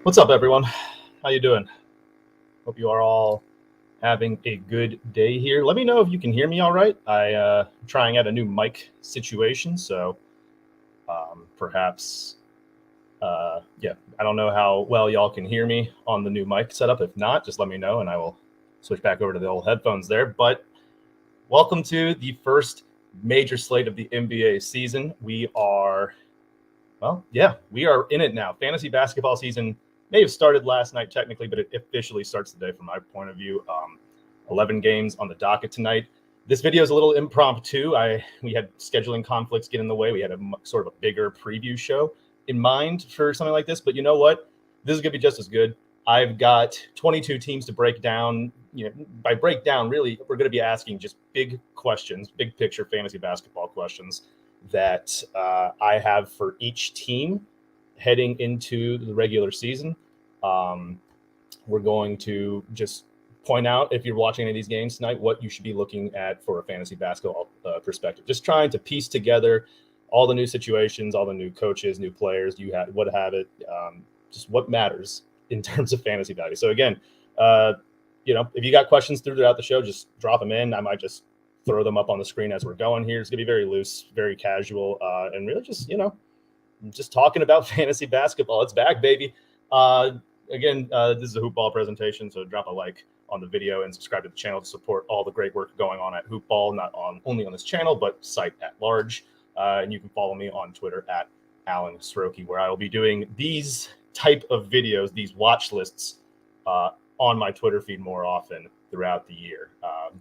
What's up, everyone? How you doing? Hope you are all having a good day here. Let me know if you can hear me all right. I'm trying out a new mic situation, so perhaps, I don't know how well y'all can hear me on the new mic setup. If not, just let me know, and I will switch back over to the old headphones there. But welcome to the first major slate of the NBA season. We are in it now. Fantasy basketball season may have started last night technically, but it officially starts today from my point of view. 11 games on the docket tonight. This video is a little impromptu. We had scheduling conflicts get in the way. We had a sort of a bigger preview show in mind for something like this, but you know what? This is going to be just as good. I've got 22 teams to break down. By breakdown, really, we're going to be asking just big questions, big picture fantasy basketball questions that I have for each team heading into the regular season. We're going to just point out, if you're watching any of these games tonight, what you should be looking at for a fantasy basketball perspective. Just trying to piece together all the new situations, all the new coaches, new players, just what matters in terms of fantasy value. So again, if you got questions throughout the show, just drop them in. I might just throw them up on the screen as we're going here. It's going to be very loose, very casual, and really just talking about fantasy basketball. It's back, baby. This is a Hoopball presentation, so drop a like on the video and subscribe to the channel to support all the great work going on at Hoopball, not only on this channel, but site at large. And you can follow me on Twitter at Alan Sroki, where I will be doing these type of videos, these watch lists on my Twitter feed more often throughout the year.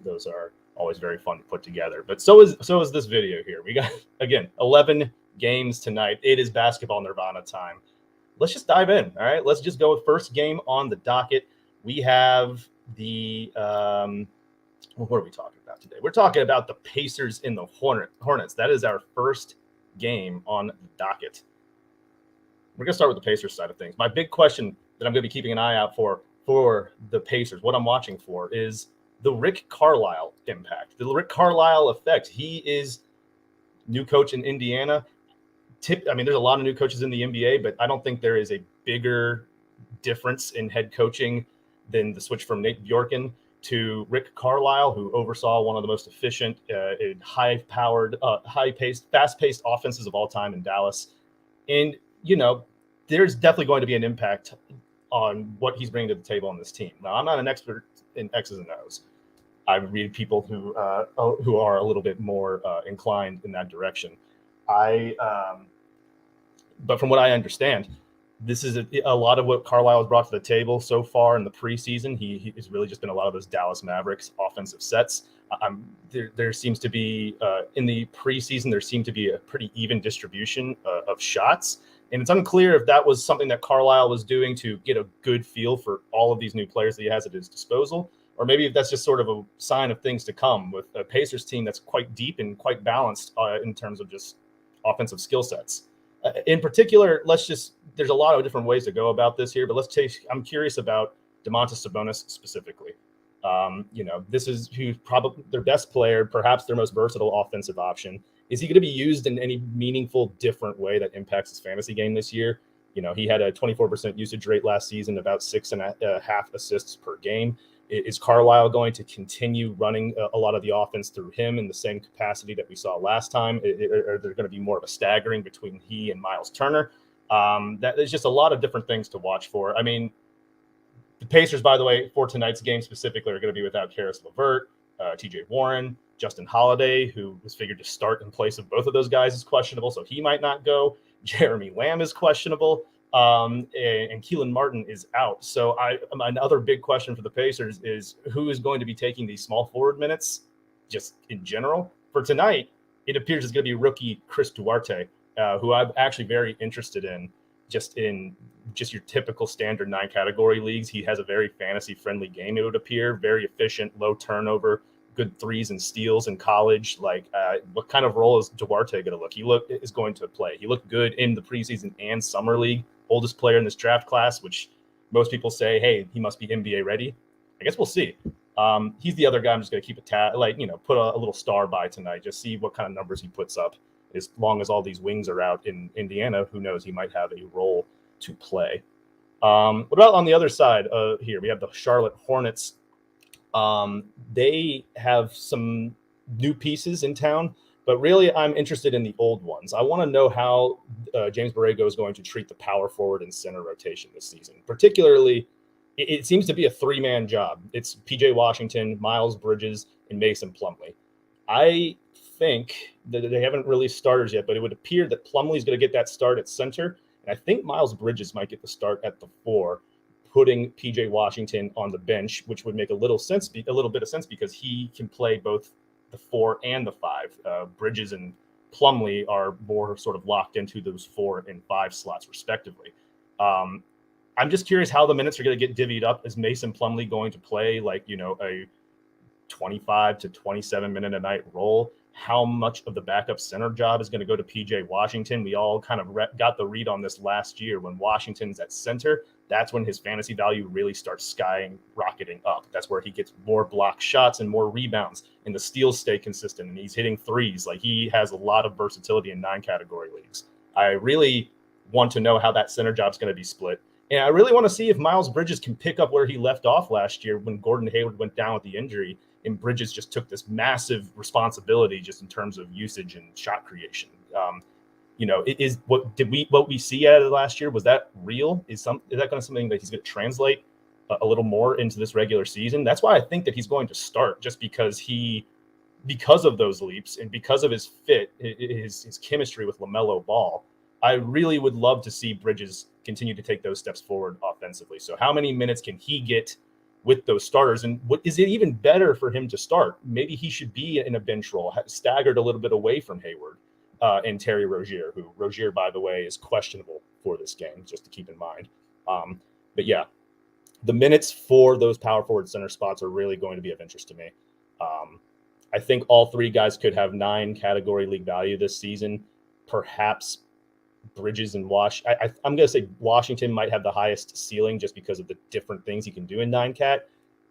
Those are always very fun to put together. But so is this video here. We got, again, 11 games tonight. It is basketball nirvana time. Let's just dive in. All right, let's just go with first game on the docket. We have the what are we talking about today? We're talking about the Pacers in the Hornets. That is our first game on the docket. We're gonna start with the Pacers side of things. My big question that I'm gonna be keeping an eye out for the Pacers, what I'm watching for, is the Rick Carlisle impact, the Rick Carlisle effect. He is new coach in Indiana. There's a lot of new coaches in the NBA, but I don't think there is a bigger difference in head coaching than the switch from Nate Bjorken to Rick Carlisle, who oversaw one of the most efficient, high-powered, high-paced, fast-paced offenses of all time in Dallas. And, there's definitely going to be an impact on what he's bringing to the table on this team. Now, I'm not an expert in X's and O's. I read people who are a little bit more inclined in that direction. But from what I understand, this is a lot of what Carlisle has brought to the table so far in the preseason. He has really just been a lot of those Dallas Mavericks offensive sets. There seems to be in the preseason, there seemed to be a pretty even distribution of shots. And it's unclear if that was something that Carlisle was doing to get a good feel for all of these new players that he has at his disposal, or maybe if that's just sort of a sign of things to come with a Pacers team that's quite deep and quite balanced in terms of just offensive skill sets. In particular, there's a lot of different ways to go about this here, but I'm curious about Domantas Sabonis specifically. This is who's probably their best player, perhaps their most versatile offensive option. Is he going to be used in any meaningful, different way that impacts his fantasy game this year? He had a 24% usage rate last season, about 6.5 assists per game. Is Carlisle going to continue running a lot of the offense through him in the same capacity that we saw last time? Are there going to be more of a staggering between he and Miles Turner? There's just a lot of different things to watch for. The Pacers, by the way, for tonight's game specifically, are going to be without Karis LeVert, TJ Warren, Justin Holiday, who was figured to start in place of both of those guys, is questionable, so he might not go. Jeremy Lamb is questionable. And Keelan Martin is out. So another big question for the Pacers is who is going to be taking these small forward minutes just in general. For tonight, it appears it's going to be rookie Chris Duarte, who I'm actually very interested in just your typical standard 9-category leagues. He has a very fantasy-friendly game, it would appear, very efficient, low turnover, good threes and steals in college. What kind of role is Duarte going to is going to play? He looked good in the preseason and summer league. Oldest player in this draft class, which most people say, hey, he must be NBA ready. I guess we'll see. He's the other guy I'm just going to keep put a little star by tonight, just see what kind of numbers he puts up. As long as all these wings are out in Indiana, who knows, he might have a role to play. What about on the other side here? We have the Charlotte Hornets. They have some new pieces in town, but really I'm interested in the old ones. I want to know how James Borrego is going to treat the power forward and center rotation this season. Particularly, it seems to be a three-man job. It's P.J. Washington, Miles Bridges, and Mason Plumlee. I think that they haven't released starters yet, but it would appear that Plumlee is going to get that start at center, and I think Miles Bridges might get the start at the 4, putting PJ Washington on the bench, which would make a little bit of sense because he can play both the 4 and the 5. Bridges and Plumlee are more sort of locked into those 4 and 5 slots respectively. I'm just curious how the minutes are going to get divvied up. Is Mason Plumlee going to play a 25 to 27 minute a night role? How much of the backup center job is going to go to PJ Washington? We all kind of got the read on this last year. When Washington's at center, that's when his fantasy value really starts rocketing up. That's where he gets more block shots and more rebounds, and the steals stay consistent, and he's hitting threes. Like, he has a lot of versatility in 9 category leagues. I really want to know how that center job is going to be split. And I really want to see if Miles Bridges can pick up where he left off last year when Gordon Hayward went down with the injury, and Bridges just took this massive responsibility just in terms of usage and shot creation. What we see out of last year, was that real? Is that going to something that he's going to translate a little more into this regular season? That's why I think that he's going to start, just because of those leaps and because of his fit, his chemistry with LaMelo Ball. I really would love to see Bridges continue to take those steps forward offensively. So how many minutes can he get with those starters? And what is it even better for him to start? Maybe he should be in a bench role, staggered a little bit away from Hayward and Terry Rozier, who Rozier, by the way, is questionable for this game, just to keep in mind. But yeah, the minutes for those power forward center spots are really going to be of interest to me. I think all 3 guys could have 9 category league value this season. Perhaps Bridges and I'm going to say Washington might have the highest ceiling just because of the different things he can do in 9-cat.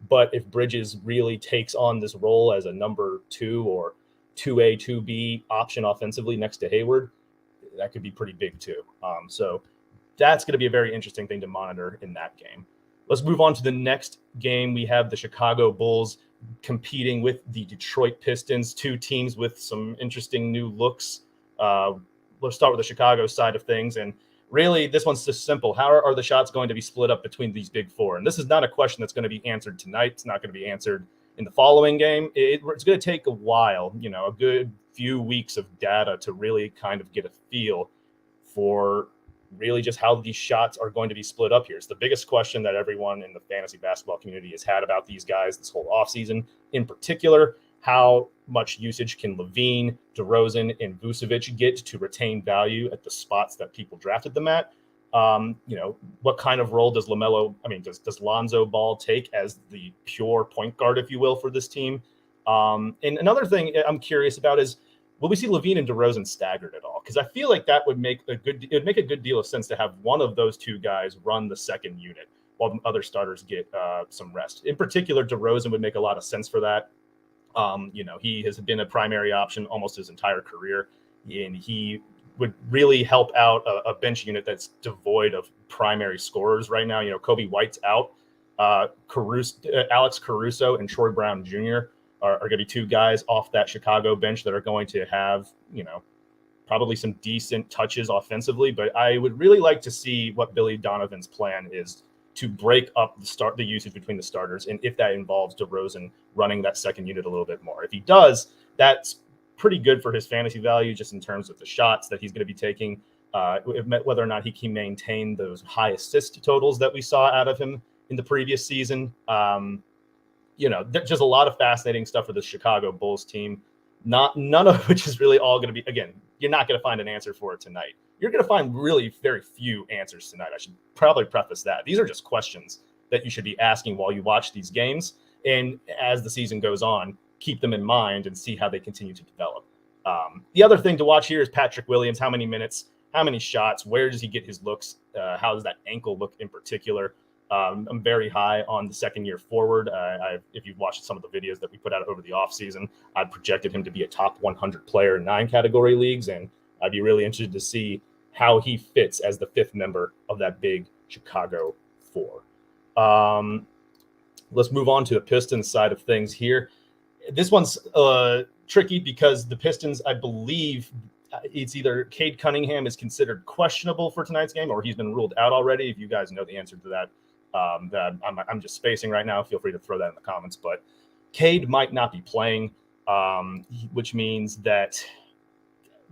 But if Bridges really takes on this role as a number 2 or 2A, 2B option offensively next to Hayward, that could be pretty big too. So that's going to be a very interesting thing to monitor in that game. Let's move on to the next game. We have the Chicago Bulls competing with the Detroit Pistons, 2 teams with some interesting new looks. Let's start with the Chicago side of things. And really, this one's just simple. How are the shots going to be split up between these big 4? And this is not a question that's going to be answered tonight. It's not going to be answered in the following game. It's going to take a while, a good few weeks of data to really kind of get a feel for really just how these shots are going to be split up here. It's the biggest question that everyone in the fantasy basketball community has had about these guys this whole offseason. In particular, how much usage can Levine, DeRozan, and Vucevic get to retain value at the spots that people drafted them at? What kind of role does does Lonzo Ball take as the pure point guard, if you will, for this team? And another thing I'm curious about is, will we see Levine and DeRozan staggered at all? Because I feel like that would make a good deal of sense to have one of those 2 guys run the second unit while the other starters get some rest. In particular, DeRozan would make a lot of sense for that. He has been a primary option almost his entire career, and he would really help out a bench unit that's devoid of primary scorers right now. Kobe White's out. Alex Caruso and Troy Brown Jr. are going to be 2 guys off that Chicago bench that are going to have, probably some decent touches offensively. But I would really like to see what Billy Donovan's plan is to break up the usage between the starters, and if that involves DeRozan running that second unit a little bit more. If he does, that's pretty good for his fantasy value, just in terms of the shots that he's going to be taking, whether or not he can maintain those high assist totals that we saw out of him in the previous season. There's just a lot of fascinating stuff for the Chicago Bulls team. None of which is really all going to be, again, you're not going to find an answer for it tonight. You're going to find really very few answers tonight. I should probably preface that. These are just questions that you should be asking while you watch these games. And as the season goes on, keep them in mind and see how they continue to develop. The other thing to watch here is Patrick Williams. How many minutes, how many shots, where does he get his looks? How does that ankle look in particular? I'm very high on the second-year forward. If you've watched some of the videos that we put out over the offseason, I projected him to be a top 100 player in 9 category leagues, and I'd be really interested to see how he fits as the 5th member of that big Chicago 4. Let's move on to the Pistons side of things here. This one's tricky because the Pistons, I believe it's either Cade Cunningham is considered questionable for tonight's game or he's been ruled out already. If you guys know the answer to that, that I'm just spacing right now, feel free to throw that in the comments. But Cade might not be playing, which means that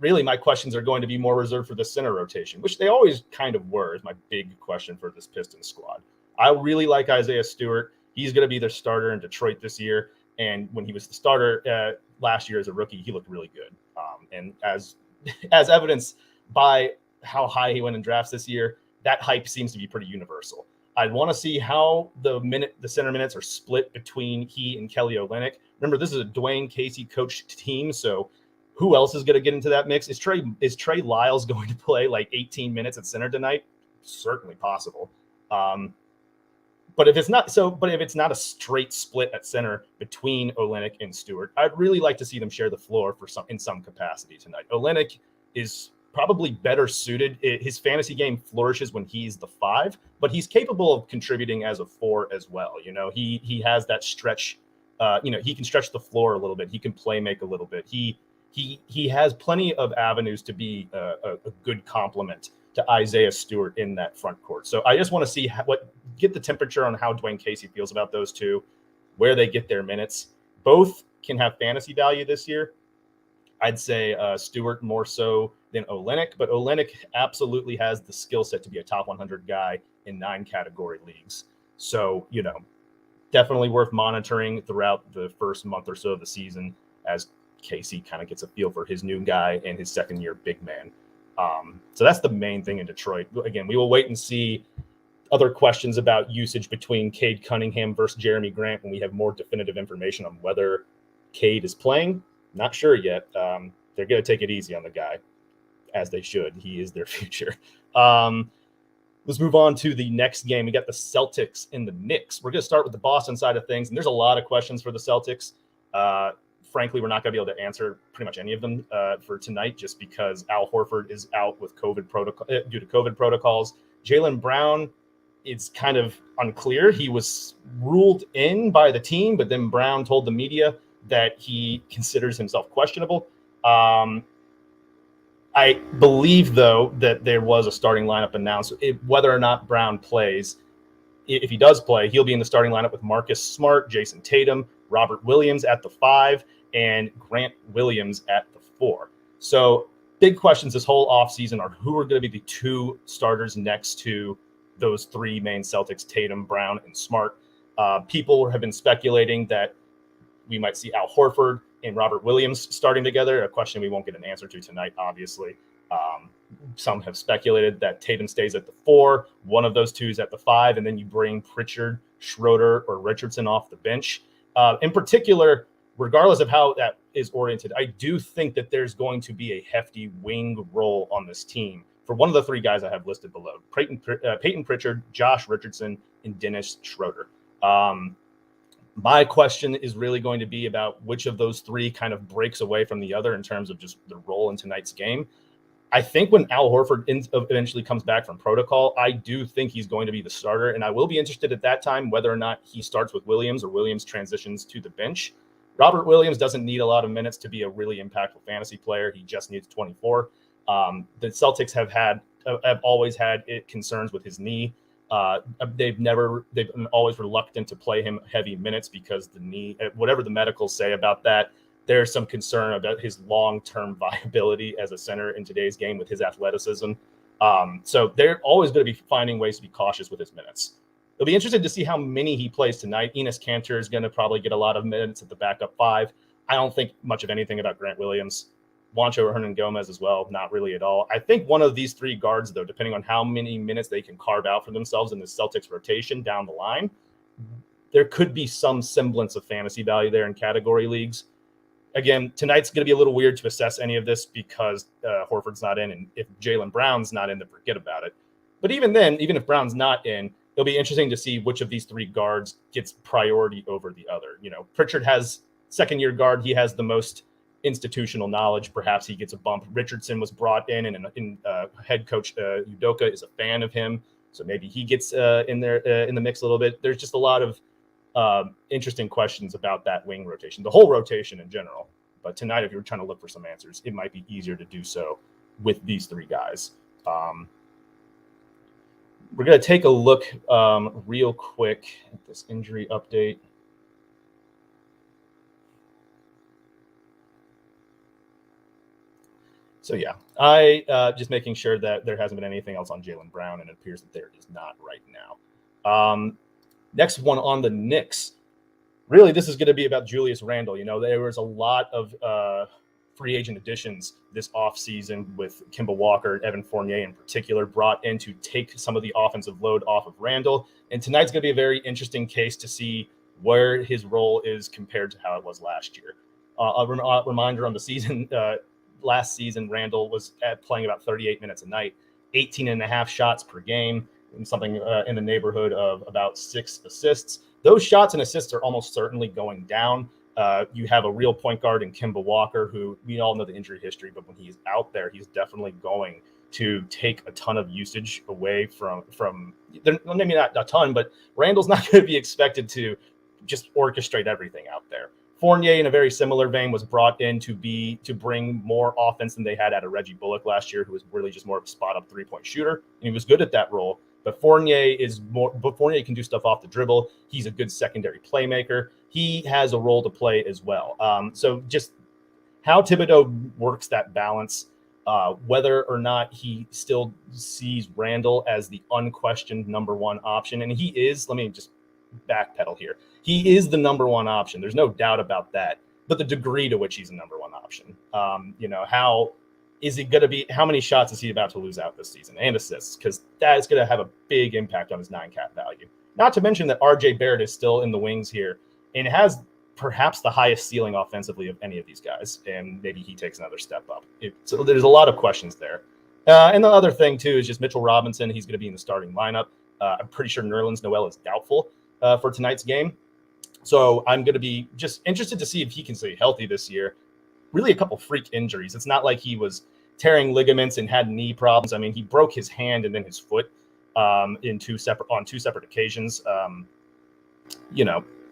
really my questions are going to be more reserved for the center rotation, which they always kind of were, is my big question for this Pistons squad. I really like Isaiah Stewart. He's going to be their starter in Detroit this year. And when he was the starter last year as a rookie, he looked really good. And as evidenced by how high he went in drafts this year, that hype seems to be pretty universal. I'd want to see how the center minutes are split between he and Kelly Olynyk. Remember, this is a Dwayne Casey coached team, so who else is going to get into that mix? Is Trey Lyles going to play like 18 minutes at center tonight? Certainly possible. But if it's not a straight split at center between Olynyk and Stewart, I'd really like to see them share the floor in some capacity tonight. Olynyk is probably better suited. His fantasy game flourishes when he's the 5, but he's capable of contributing as a 4 as well. You know, he has that stretch. He can stretch the floor a little bit. He can play make a little bit. He has plenty of avenues to be a good complement to Isaiah Stewart in that front court. So I just want to see get the temperature on how Dwayne Casey feels about those two, where they get their minutes. Both can have fantasy value this year. I'd say Stewart more so than Olynyk, but Olynyk absolutely has the skill set to be a top 100 guy in 9 category leagues. So, definitely worth monitoring throughout the first month or so of the season as Casey kind of gets a feel for his new guy and his second-year big man. So that's the main thing in Detroit. Again, we will wait and see other questions about usage between Cade Cunningham versus Jeremy Grant when we have more definitive information on whether Cade is playing. Not sure yet. They're going to take it easy on the guy, as they should. He is their future. Let's move on to the next game. We got the Celtics and the Knicks. We're going to start with the Boston side of things, and there's a lot of questions for the Celtics. Frankly, we're not going to be able to answer pretty much any of them for tonight just because Al Horford is out with due to COVID protocols. Jaylen Brown, it's kind of unclear. He was ruled in by the team, but then Brown told the media that he considers himself questionable. I believe, though, that there was a starting lineup announced. Whether or not Brown plays, if he does play, he'll be in the starting lineup with Marcus Smart, Jason Tatum, Robert Williams at the 5, and Grant Williams at the 4. So big questions this whole offseason are who are going to be the 2 starters next to those 3 main Celtics, Tatum, Brown, and Smart. People have been speculating that we might see Al Horford and Robert Williams starting together, a question we won't get an answer to tonight, obviously. Some have speculated that Tatum stays at the 4, one of those 2 is at the 5, and then you bring Pritchard, Schroeder, or Richardson off the bench. In particular, regardless of how that is oriented, I do think that there's going to be a hefty wing role on this team for one of the 3 guys I have listed below, Peyton Pritchard, Josh Richardson, and Dennis Schroeder. My question is really going to be about which of those 3 kind of breaks away from the other in terms of just the role in tonight's game. I think when Al Horford eventually comes back from protocol, I do think he's going to be the starter, and I will be interested at that time whether or not he starts with Williams or Williams transitions to the bench. Robert Williams doesn't need a lot of minutes to be a really impactful fantasy player. He just needs 24. The Celtics have always had concerns with his knee. They've been always reluctant to play him heavy minutes because the knee, whatever the medicals say about that, there's some concern about his long-term viability as a center in today's game with his athleticism. So they're always going to be finding ways to be cautious with his minutes. It'll be interesting to see how many he plays tonight. Enes Kanter is going to probably get a lot of minutes at the backup 5. I don't think much of anything about Grant Williams. Juancho Hernangomez as well, not really at all. I think one of these 3 guards, though, depending on how many minutes they can carve out for themselves in the Celtics rotation down the line, there could be some semblance of fantasy value there in category leagues. Again, tonight's going to be a little weird to assess any of this because Horford's not in, and if Jaylen Brown's not in, then forget about it. But even then, even if Brown's not in, it'll be interesting to see which of these 3 guards gets priority over the other. Pritchard has second-year guard. He has the most institutional knowledge. Perhaps he gets a bump. Richardson was brought in, and head coach Udoka is a fan of him. So maybe he gets in there in the mix a little bit. There's just a lot of interesting questions about that wing rotation, the whole rotation in general. But tonight, if you're trying to look for some answers, it might be easier to do so with these three guys. We're going to take a look real quick at this injury update. So, yeah, I just making sure that there hasn't been anything else on Jaylen Brown, and it appears that there is not right now. Next one on the Knicks. Really, this is going to be about Julius Randle. You know, there was a lot of free agent additions this offseason with Kemba Walker, Evan Fournier in particular, brought in to take some of the offensive load off of Randle. And tonight's going to be a very interesting case to see where his role is compared to how it was last year. A reminder on the season, last season, Randle was playing about 38 minutes a night, 18 and a half shots per game, and something in the neighborhood of about 6 assists. Those shots and assists are almost certainly going down. You have a real point guard in Kemba Walker, who we all know the injury history, but when he's out there, he's definitely going to take a ton of usage away from maybe not a ton, but Randle's not going to be expected to just orchestrate everything out there. Fournier, in a very similar vein, was brought in to bring more offense than they had out of Reggie Bullock last year, who was really just more of a spot-up three-point shooter, and he was good at that role. But Fournier can do stuff off the dribble. He's a good secondary playmaker. He has a role to play as well. So just how Thibodeau works that balance, whether or not he still sees Randle as the unquestioned number one option, and he is. Let me just backpedal here. He is the number one option. There's no doubt about that. But the degree to which he's a number one option, how is it going to be? How many shots is he about to lose out this season and assists? Because that is going to have a big impact on his 9-cap value. Not to mention that RJ Barrett is still in the wings here and has perhaps the highest ceiling offensively of any of these guys. And maybe he takes another step up. So there's a lot of questions there. And the other thing, too, is just Mitchell Robinson. He's going to be in the starting lineup. I'm pretty sure Nerlens Noel is doubtful for tonight's game. So I'm going to be just interested to see if he can stay healthy this year. Really a couple freak injuries. It's not like he was tearing ligaments and had knee problems. I mean, he broke his hand and then his foot on two separate occasions.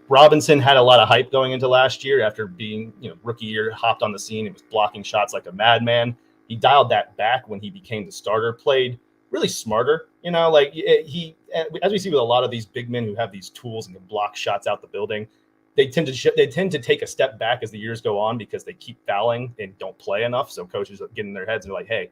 Robinson had a lot of hype going into last year after being, rookie year, hopped on the scene and was blocking shots like a madman. He dialed that back when he became the starter, played really smarter. He, as we see with a lot of these big men who have these tools and can block shots out the building, they tend to take a step back as the years go on because they keep fouling and don't play enough. So coaches get in their heads and they're like, hey,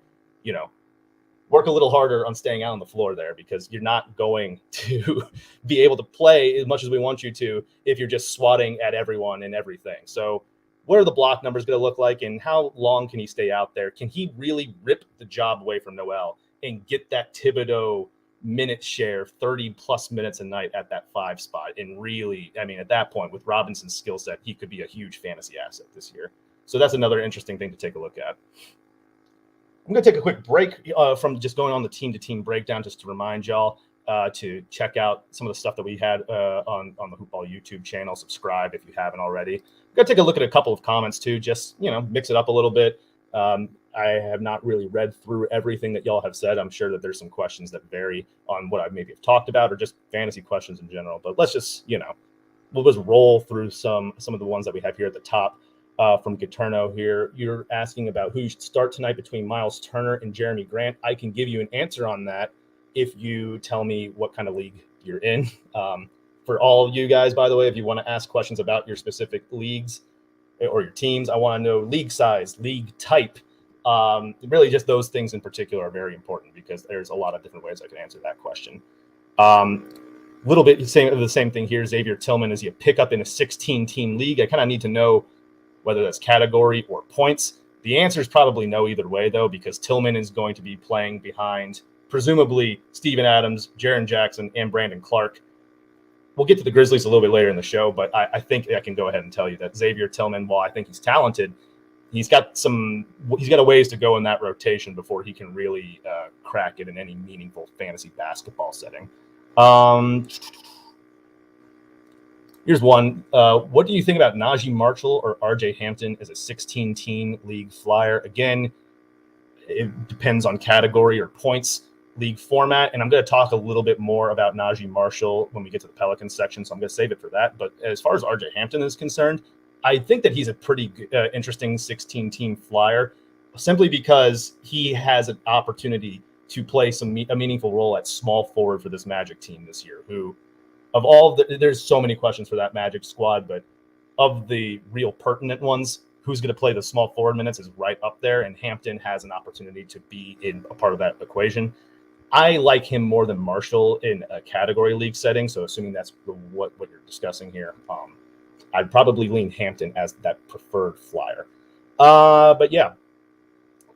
work a little harder on staying out on the floor there because you're not going to be able to play as much as we want you to if you're just swatting at everyone and everything. So what are the block numbers going to look like and how long can he stay out there? Can he really rip the job away from Noel and get that Thibodeau minute share, 30 plus minutes a night at that 5 spot? And really, at that point with Robinson's skill set, he could be a huge fantasy asset this year. So that's another interesting thing to take a look at. I'm going to take a quick break from just going on the team-to-team breakdown just to remind y'all to check out some of the stuff that we had on the Hoopball YouTube channel. Subscribe if you haven't already. I'm going to take a look at a couple of comments too, just, mix it up a little bit. I have not really read through everything that y'all have said. I'm sure that there's some questions that vary on what I maybe have talked about or just fantasy questions in general. But let's just, we'll just roll through some of the ones that we have here at the top. From Gaterno here, you're asking about who should start tonight between Miles Turner and Jeremy Grant. I can give you an answer on that if you tell me what kind of league you're in. For all of you guys, by the way, if you want to ask questions about your specific leagues or your teams, I want to know league size, league type. Really just those things in particular are very important because there's a lot of different ways I can answer that question. Little bit the same thing here. Xavier Tillman, is he a pickup in a 16-team league? I kind of need to know whether that's category or points. The answer is probably no either way, though, because Tillman is going to be playing behind, presumably, Steven Adams, Jaren Jackson, and Brandon Clark. We'll get to the Grizzlies a little bit later in the show, but I think I can go ahead and tell you that Xavier Tillman, while I think he's talented, he's got a ways to go in that rotation before he can really crack it in any meaningful fantasy basketball setting. Here's one. What do you think about Najee Marshall or RJ Hampton as a 16-team league flyer? Again, it depends on category or points. league format. And I'm going to talk a little bit more about Najee Marshall when we get to the Pelicans section, so I'm going to save it for that. But as far as RJ Hampton is concerned, I think that he's a pretty interesting 16-team flyer, simply because he has an opportunity to play a meaningful role at small forward for this Magic team this year, who of all there's so many questions for that Magic squad, but of the real pertinent ones, who's going to play the small forward minutes is right up there, and Hampton has an opportunity to be in a part of that equation. I like him more than Marshall in a category league setting, so assuming that's what you're discussing here, I'd probably lean Hampton as that preferred flyer. But yeah,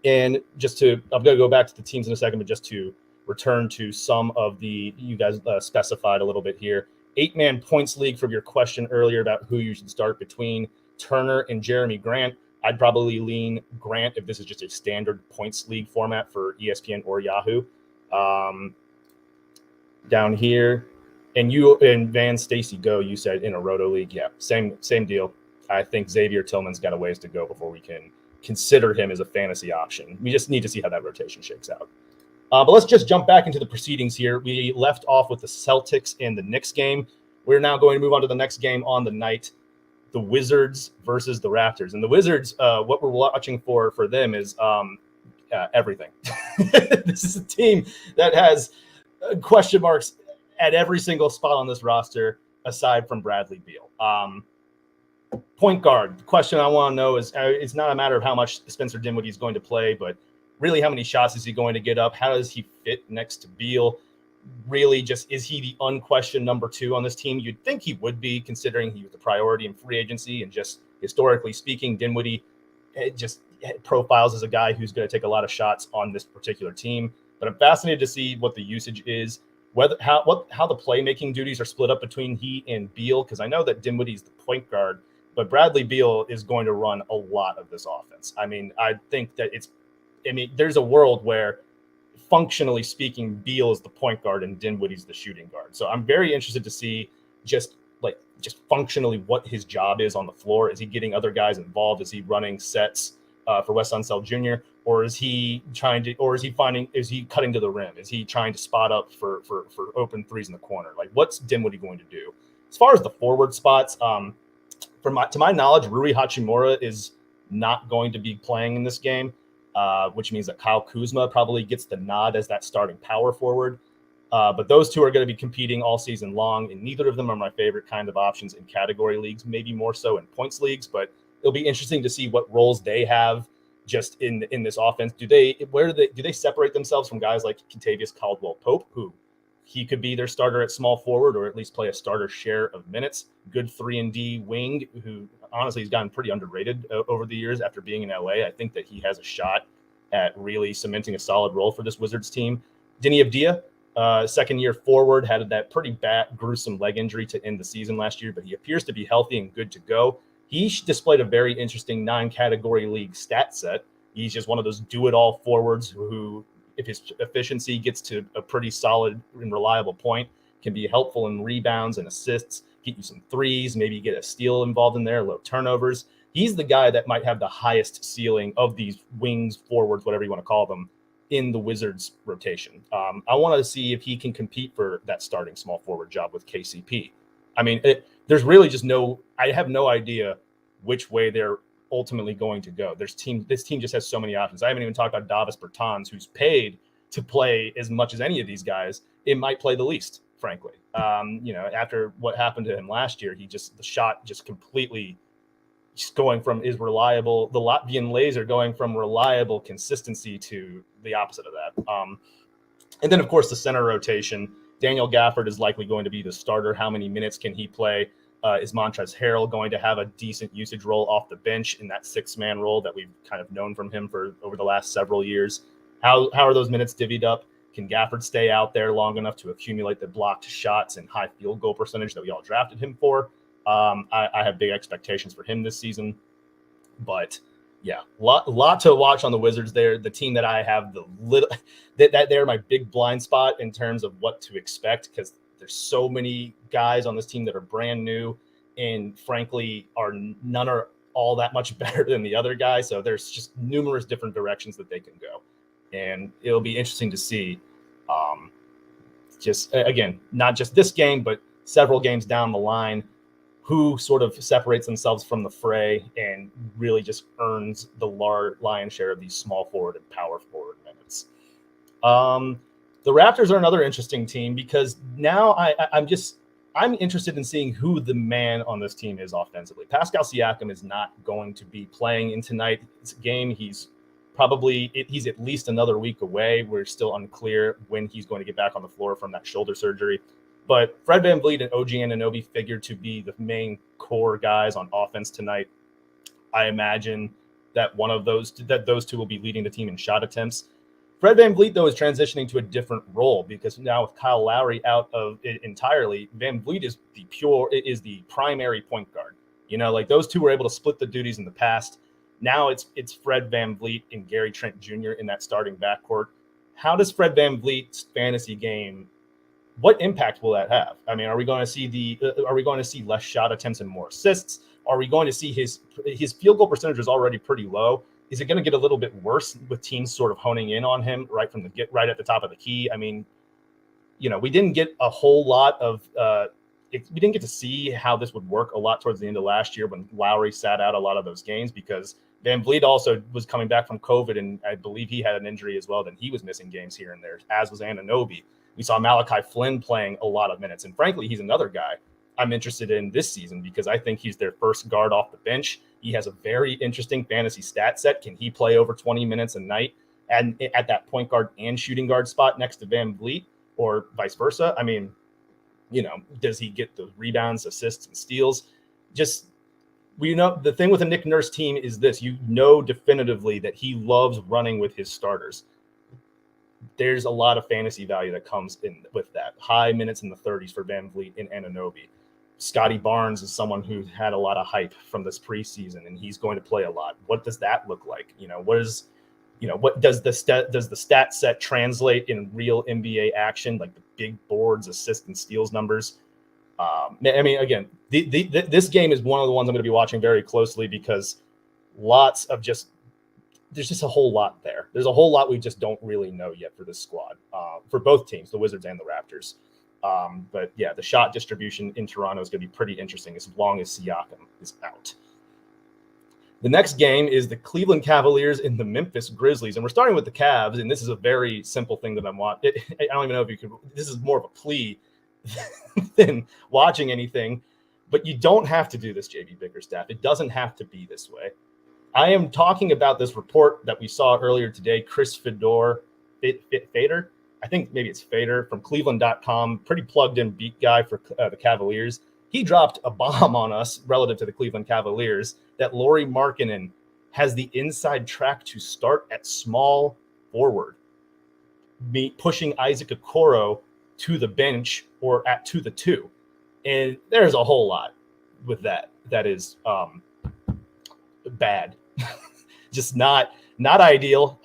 and I'm going to go back to the teams in a second, but just to return to some of the, you guys specified a little bit here. 8-man points league from your question earlier about who you should start between Turner and Jeremy Grant. I'd probably lean Grant if this is just a standard points league format for ESPN or Yahoo. Down here, and you and Van Stacy Go, you said in a roto league. Yeah, same deal. I think Xavier Tillman's got a ways to go before we can consider him as a fantasy option. We just need to see how that rotation shakes out. But let's just jump back into the proceedings here. We left off with the Celtics and the Knicks game. We're now going to move on to the next game on the night, the Wizards versus the Raptors. And the Wizards, what we're watching for them is everything. This is a team that has question marks at every single spot on this roster, aside from Bradley Beal. Point guard. The question I want to know is, it's not a matter of how much Spencer Dinwiddie is going to play, but really how many shots is he going to get up? How does he fit next to Beal? Really, just is he the unquestioned number 2 on this team? You'd think he would be, considering he was the priority in free agency, and just historically speaking, Dinwiddie just profiles as a guy who's going to take a lot of shots on this particular team. But I'm fascinated to see what the usage is, how the playmaking duties are split up between he and Beal, because I know that Dinwiddie's the point guard, but Bradley Beal is going to run a lot of this offense. I mean, I think that there's a world where, functionally speaking, Beal is the point guard and Dinwiddie's the shooting guard. So I'm very interested to see just functionally what his job is on the floor. Is he getting other guys involved? Is he running sets for Wes Unseld Jr., or is he cutting to the rim? Is he trying to spot up for open threes in the corner? Like, what's Dinwiddie going to do? As far as the forward spots, to my knowledge, Rui Hachimura is not going to be playing in this game, which means that Kyle Kuzma probably gets the nod as that starting power forward. But those two are going to be competing all season long, and neither of them are my favorite kind of options in category leagues, maybe more so in points leagues. But it'll be interesting to see what roles they have just in this offense. Do they separate themselves from guys like Kentavious Caldwell-Pope, who he could be their starter at small forward, or at least play a starter share of minutes? Good 3-and-D wing, who honestly has gotten pretty underrated over the years after being in LA. I think that he has a shot at really cementing a solid role for this Wizards team. Deni Avdija, second-year forward, had that pretty bad, gruesome leg injury to end the season last year, but he appears to be healthy and good to go. He displayed a very interesting 9-category league stat set. He's just one of those do-it-all forwards who, if his efficiency gets to a pretty solid and reliable point, can be helpful in rebounds and assists, get you some threes, maybe get a steal involved in there, low turnovers. He's the guy that might have the highest ceiling of these wings, forwards, whatever you want to call them, in the Wizards rotation. I want to see if he can compete for that starting small forward job with KCP. I mean, there's really just I have no idea which way they're ultimately going to go. This team just has so many options. I haven't even talked about Davis Bertans, who's paid to play as much as any of these guys. It might play the least, frankly. After what happened to him last year, the shot just completely just going from is reliable, the Latvian laser going from reliable consistency to the opposite of that. And then, of course, the center rotation. Daniel Gafford is likely going to be the starter. How many minutes can he play? Is Montrezl Harrell going to have a decent usage role off the bench in that 6-man role that we've kind of known from him for over the last several years? How are those minutes divvied up? Can Gafford stay out there long enough to accumulate the blocked shots and high field goal percentage that we all drafted him for? I have big expectations for him this season. But yeah, lot to watch on the Wizards there. The team that I have that they're my big blind spot in terms of what to expect, because there's so many guys on this team that are brand new and frankly none are all that much better than the other guy. So there's just numerous different directions that they can go. And it'll be interesting to see Just again, not just this game, but several games down the line, who sort of separates themselves from the fray and really just earns the lion's share of these small forward and power forward minutes. The Raptors are another interesting team because now I'm interested in seeing who the man on this team is offensively. Pascal Siakam is not going to be playing in tonight's game. He's at least another week away. We're still unclear when he's going to get back on the floor from that shoulder surgery. But Fred VanVleet and OG Anunoby figure to be the main core guys on offense tonight. I imagine that those two will be leading the team in shot attempts. Fred VanVleet, though, is transitioning to a different role because now with Kyle Lowry out of it entirely, VanVleet is the primary point guard. Like those two were able to split the duties in the past. Now it's Fred VanVleet and Gary Trent Jr. in that starting backcourt. How does Fred VanVleet's fantasy game? What impact will that have? I mean, are we going to see less shot attempts and more assists? Are we going to see his field goal percentage is already pretty low? Is it going to get a little bit worse with teams sort of honing in on him right at the top of the key? I mean, we didn't get a whole lot of we didn't get to see how this would work a lot towards the end of last year when Lowry sat out a lot of those games because VanVleet also was coming back from COVID, and I believe he had an injury as well. Then he was missing games here and there, as was Anunoby. We saw Malachi Flynn playing a lot of minutes, and frankly, he's another guy I'm interested in this season because I think he's their first guard off the bench. He has a very interesting fantasy stat set. Can he play over 20 minutes a night and at that point guard and shooting guard spot next to VanVleet or vice versa? I mean, does he get the rebounds, assists, and steals? The thing with a Nick Nurse team is this: definitively that he loves running with his starters. There's a lot of fantasy value that comes in with that. High minutes in the 30s for VanVleet and Anunoby. Scotty Barnes is someone who had a lot of hype from this preseason, and he's going to play a lot. What does that look like? What does the stat set translate in real NBA action, like the big boards, assists, and steals numbers? I mean, again, this game is one of the ones I'm going to be watching very closely because there's just a whole lot there. There's a whole lot we just don't really know yet for this squad, for both teams, the Wizards and the Raptors. But yeah, the shot distribution in Toronto is going to be pretty interesting as long as Siakam is out. The next game is the Cleveland Cavaliers and the Memphis Grizzlies. And we're starting with the Cavs, and this is a very simple thing that I'm watching. I don't even know if you could – this is more of a plea than watching anything. But you don't have to do this, JB Bickerstaff. It doesn't have to be this way. I am talking about this report that we saw earlier today. Chris Fader, I think maybe it's Fader from Cleveland.com, pretty plugged-in beat guy for the Cavaliers. He dropped a bomb on us relative to the Cleveland Cavaliers that Lauri Markkanen has the inside track to start at small forward, pushing Isaac Okoro to the bench or to the 2. And there's a whole lot with that. That is bad. Just not ideal.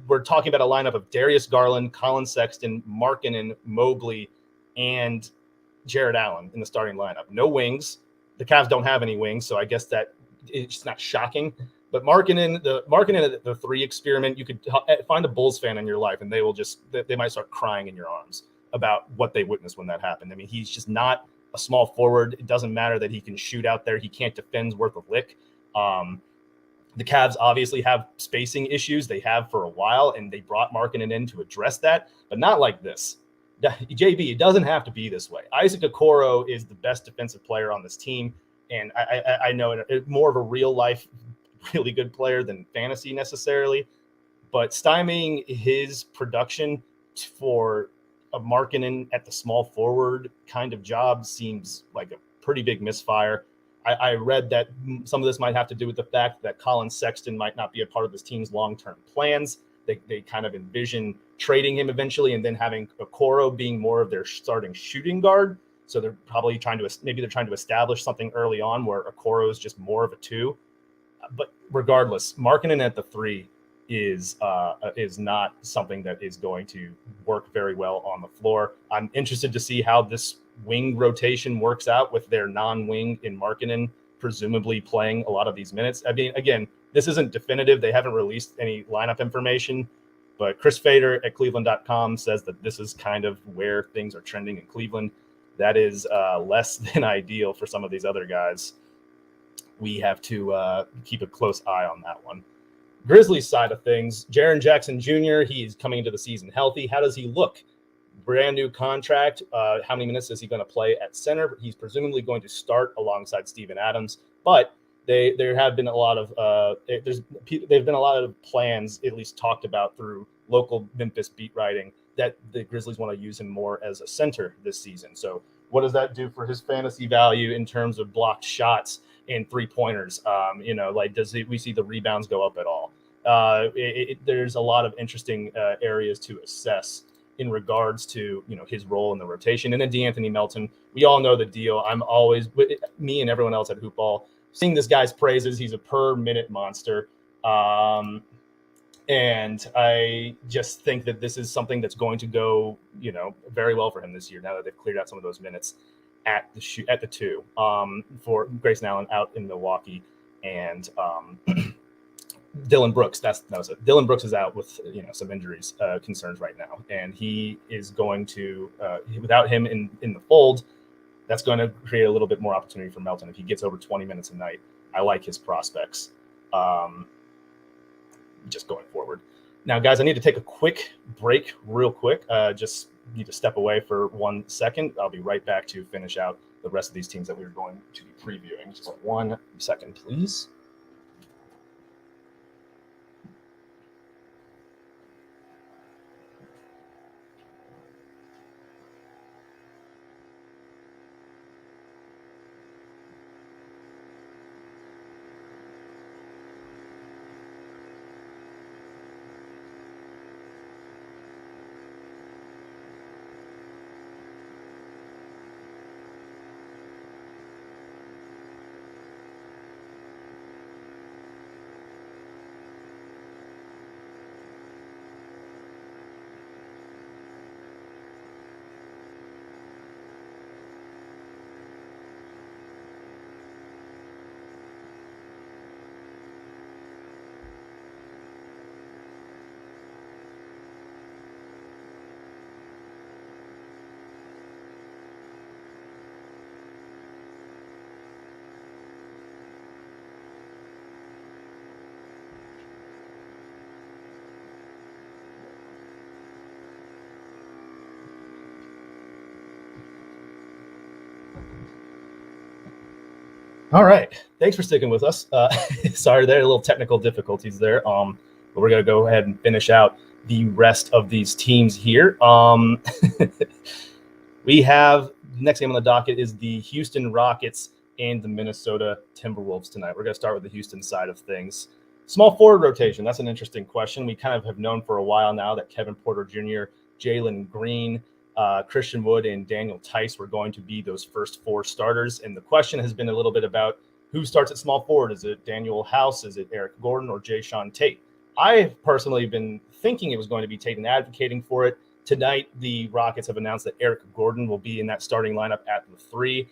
We're talking about a lineup of Darius Garland, Colin Sexton, Markkanen, Mobley, and Jared Allen in the starting lineup. No wings. The Cavs don't have any wings, so I guess that it's just not shocking. But Markkanen at the 3 experiment, you could find a Bulls fan in your life, and they might start crying in your arms about what they witnessed when that happened. I mean, he's just not a small forward. It doesn't matter that he can shoot out there. He can't defend worth a lick. The Cavs obviously have spacing issues. They have for a while, and they brought Markkanen in to address that, but not like this. JB, it doesn't have to be this way. Isaac Okoro is the best defensive player on this team, and I know it more of a real-life, really good player than fantasy necessarily, but stymieing his production for a Markkanen at the small forward kind of job seems like a pretty big misfire. I read that some of this might have to do with the fact that Colin Sexton might not be a part of this team's long-term plans. They kind of envision trading him eventually and then having Okoro being more of their starting shooting guard. So they're probably trying to establish something early on where Okoro is just more of a 2. But regardless, Markkanen at the 3 is not something that is going to work very well on the floor. I'm interested to see how this wing rotation works out with their non-wing in Markkanen presumably playing a lot of these minutes. I mean, again, this isn't definitive. They haven't released any lineup information, But Chris Fader at Cleveland.com says that this is kind of where things are trending in Cleveland. That is less than ideal for some of these other guys. We have to keep a close eye on that one. Grizzlies side of things, Jaren Jackson Jr., he's coming into the season healthy. How does he look? Brand new contract. How many minutes is he going to play at center? He's presumably going to start alongside Steven Adams, but there have been a lot of there've been a lot of plans, at least talked about through local Memphis beat writing, that the Grizzlies want to use him more as a center this season. So what does that do for his fantasy value in terms of blocked shots and 3-pointers? We see the rebounds go up at all? There's a lot of interesting areas to assess in regards to his role in the rotation. And then DeAnthony Melton, we all know the deal. I'm always, me and everyone else at Hoopball, sing this guy's praises. He's a per minute monster. And I just think that this is something that's going to go, very well for him this year, now that they've cleared out some of those minutes at the 2 for Grayson Allen out in Milwaukee. And Dylan Brooks, Dylan Brooks is out with some injuries concerns right now, and he is going to without him in the fold, that's going to create a little bit more opportunity for Melton. If he gets over 20 minutes a night, I like his prospects just going forward. Now, guys, I need to take a quick break real quick. Just need to step away for 1 second. I'll be right back to finish out the rest of these teams that we're going to be previewing. Just 1 second, please. All right. Thanks for sticking with us. Sorry, there are little technical difficulties there. But we're going to go ahead and finish out the rest of these teams here. We have the next game on the docket is the Houston Rockets and the Minnesota Timberwolves tonight. We're going to start with the Houston side of things. Small forward rotation. That's an interesting question. We kind of have known for a while now that Kevin Porter Jr., Jalen Green, Christian Wood, and Daniel Tice were going to be those first 4 starters. And the question has been a little bit about who starts at small forward. Is it Daniel House? Is it Eric Gordon or Jayshawn Tate? I've personally been thinking it was going to be Tate and advocating for it. Tonight, the Rockets have announced that Eric Gordon will be in that starting lineup at the 3,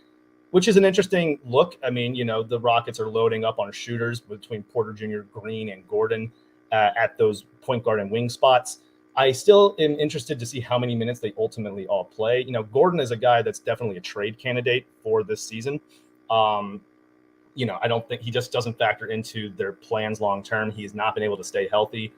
which is an interesting look. I mean, the Rockets are loading up on shooters between Porter Jr., Green, and Gordon at those point guard and wing spots. I still am interested to see how many minutes they ultimately all play. Gordon is a guy that's definitely a trade candidate for this season. I don't think he just doesn't factor into their plans long term. He has not been able to stay healthy.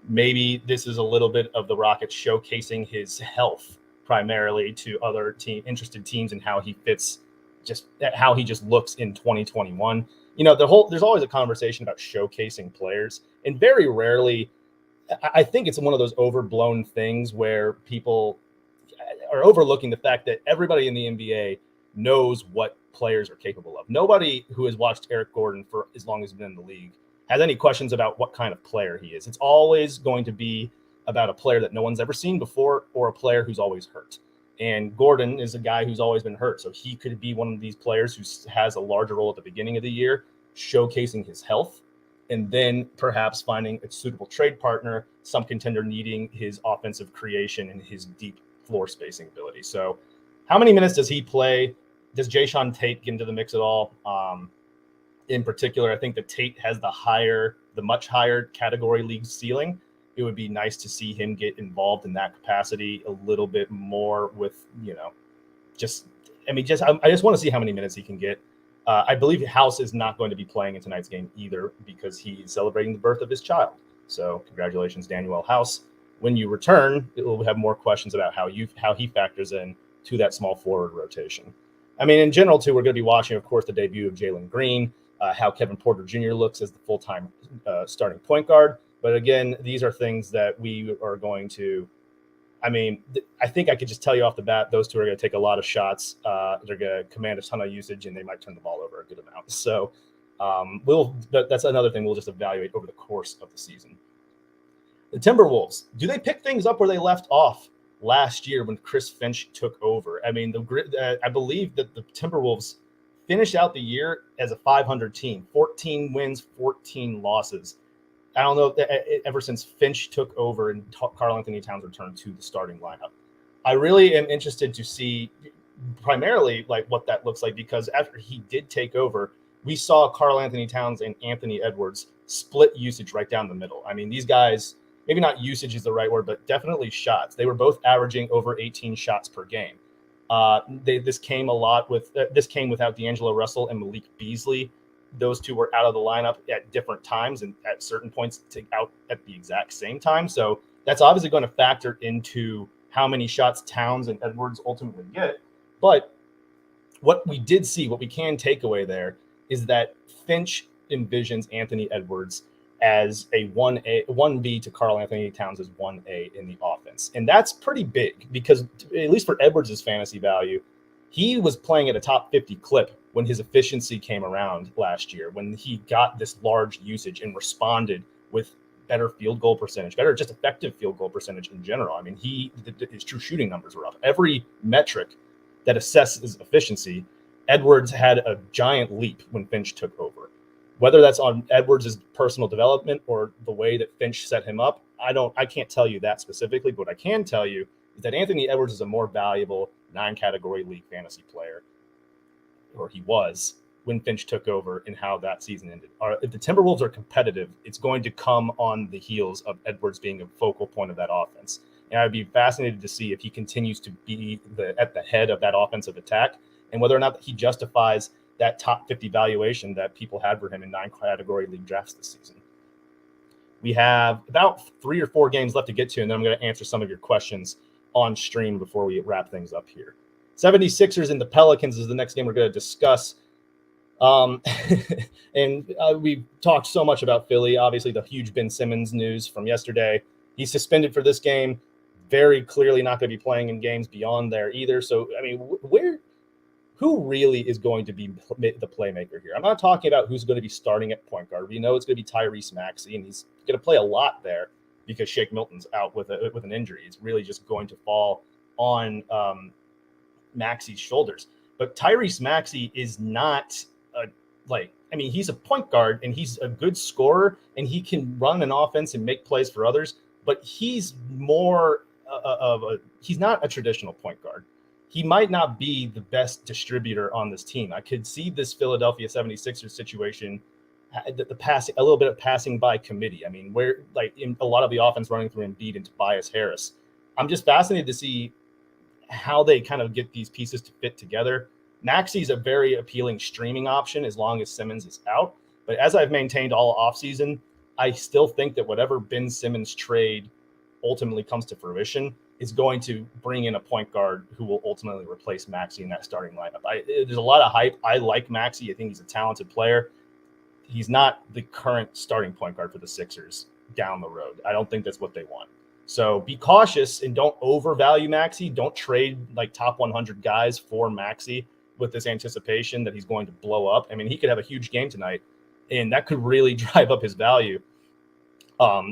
Maybe this is a little bit of the Rockets showcasing his health primarily to other interested teams and how he fits, just how he just looks in 2021. There's always a conversation about showcasing players, and very rarely, I think it's one of those overblown things where people are overlooking the fact that everybody in the NBA knows what players are capable of. Nobody who has watched Eric Gordon for as long as he's been in the league has any questions about what kind of player he is. It's always going to be about a player that no one's ever seen before or a player who's always hurt. And Gordon is a guy who's always been hurt. So he could be one of these players who has a larger role at the beginning of the year, showcasing his health, and then perhaps finding a suitable trade partner, some contender needing his offensive creation and his deep floor spacing ability. So how many minutes does he play? Does Jayshawn Tate get into the mix at all? In particular, I think that Tate has the much higher category league ceiling. it would be nice to see him get involved in that capacity a little bit more with, I just want to see how many minutes he can get. I believe House is not going to be playing in tonight's game either because he's celebrating the birth of his child. So congratulations, Daniel House. When you return, we'll have more questions about how he factors in to that small forward rotation. I mean, in general, too, we're going to be watching, of course, the debut of Jalen Green, how Kevin Porter Jr. looks as the full-time starting point guard. But again, these are things that we are going to – I mean, I think I could just tell you off the bat, those two are going to take a lot of shots. They're going to command a ton of usage, and they might turn the ball over a good amount. So that's another thing we'll just evaluate over the course of the season. The Timberwolves, do they pick things up where they left off last year when Chris Finch took over? I mean, I believe that the Timberwolves finished out the year as a 500 team, 14 wins, 14 losses. I don't know, ever since Finch took over and Karl Anthony Towns returned to the starting lineup. I really am interested to see primarily like what that looks like, because after he did take over, we saw Karl Anthony Towns and Anthony Edwards split usage right down the middle. I mean, these guys, maybe not usage is the right word, but definitely shots. They were both averaging over 18 shots per game. This came without D'Angelo Russell and Malik Beasley. Those two were out of the lineup at different times and at certain points out at the exact same time. So that's obviously going to factor into how many shots Towns and Edwards ultimately get. But what we did see, what we can take away there is that Finch envisions Anthony Edwards as a 1B to Karl Anthony Towns as 1A in the offense. And that's pretty big because, at least for Edwards' fantasy value, he was playing at a top 50 clip when his efficiency came around last year, when he got this large usage and responded with better field goal percentage, better just effective field goal percentage in general. I mean, his true shooting numbers were up. Every metric that assesses efficiency, Edwards had a giant leap when Finch took over. Whether that's on Edwards' personal development or the way that Finch set him up, I can't tell you that specifically, but what I can tell you is that Anthony Edwards is a more valuable 9-category league fantasy player, or he was, when Finch took over and how that season ended. If the Timberwolves are competitive, it's going to come on the heels of Edwards being a focal point of that offense. And I'd be fascinated to see if he continues to be at the head of that offensive attack and whether or not he justifies that top 50 valuation that people had for him in 9-category league drafts this season. We have about 3 or 4 games left to get to, and then I'm going to answer some of your questions on stream before we wrap things up here. 76ers and the Pelicans is the next game we're going to discuss. We've talked so much about Philly. Obviously, the huge Ben Simmons news from yesterday. He's suspended for this game. Very clearly not going to be playing in games beyond there either. So, I mean, who really is going to be the playmaker here? I'm not talking about who's going to be starting at point guard. We know it's going to be Tyrese Maxey, and he's going to play a lot there because Shake Milton's out with an injury. It's really just going to fall on Maxey's shoulders. But Tyrese Maxey is not he's a point guard and he's a good scorer and he can run an offense and make plays for others, but he's more he's not a traditional point guard. He might not be the best distributor on this team. I could see this Philadelphia 76ers situation, the passing, a little bit of passing by committee. I mean, where in a lot of the offense running through Embiid and Tobias Harris. I'm just fascinated to see how they kind of get these pieces to fit together. Maxey's a very appealing streaming option as long as Simmons is out. But as I've maintained all offseason, I still think that whatever Ben Simmons trade ultimately comes to fruition is going to bring in a point guard who will ultimately replace Maxey in that starting lineup. There's a lot of hype. I like Maxey. I think he's a talented player. He's not the current starting point guard for the Sixers down the road. I don't think that's what they want. So be cautious and don't overvalue Maxey. Don't trade like top 100 guys for Maxey with this anticipation that he's going to blow up. I mean, he could have a huge game tonight, and that could really drive up his value.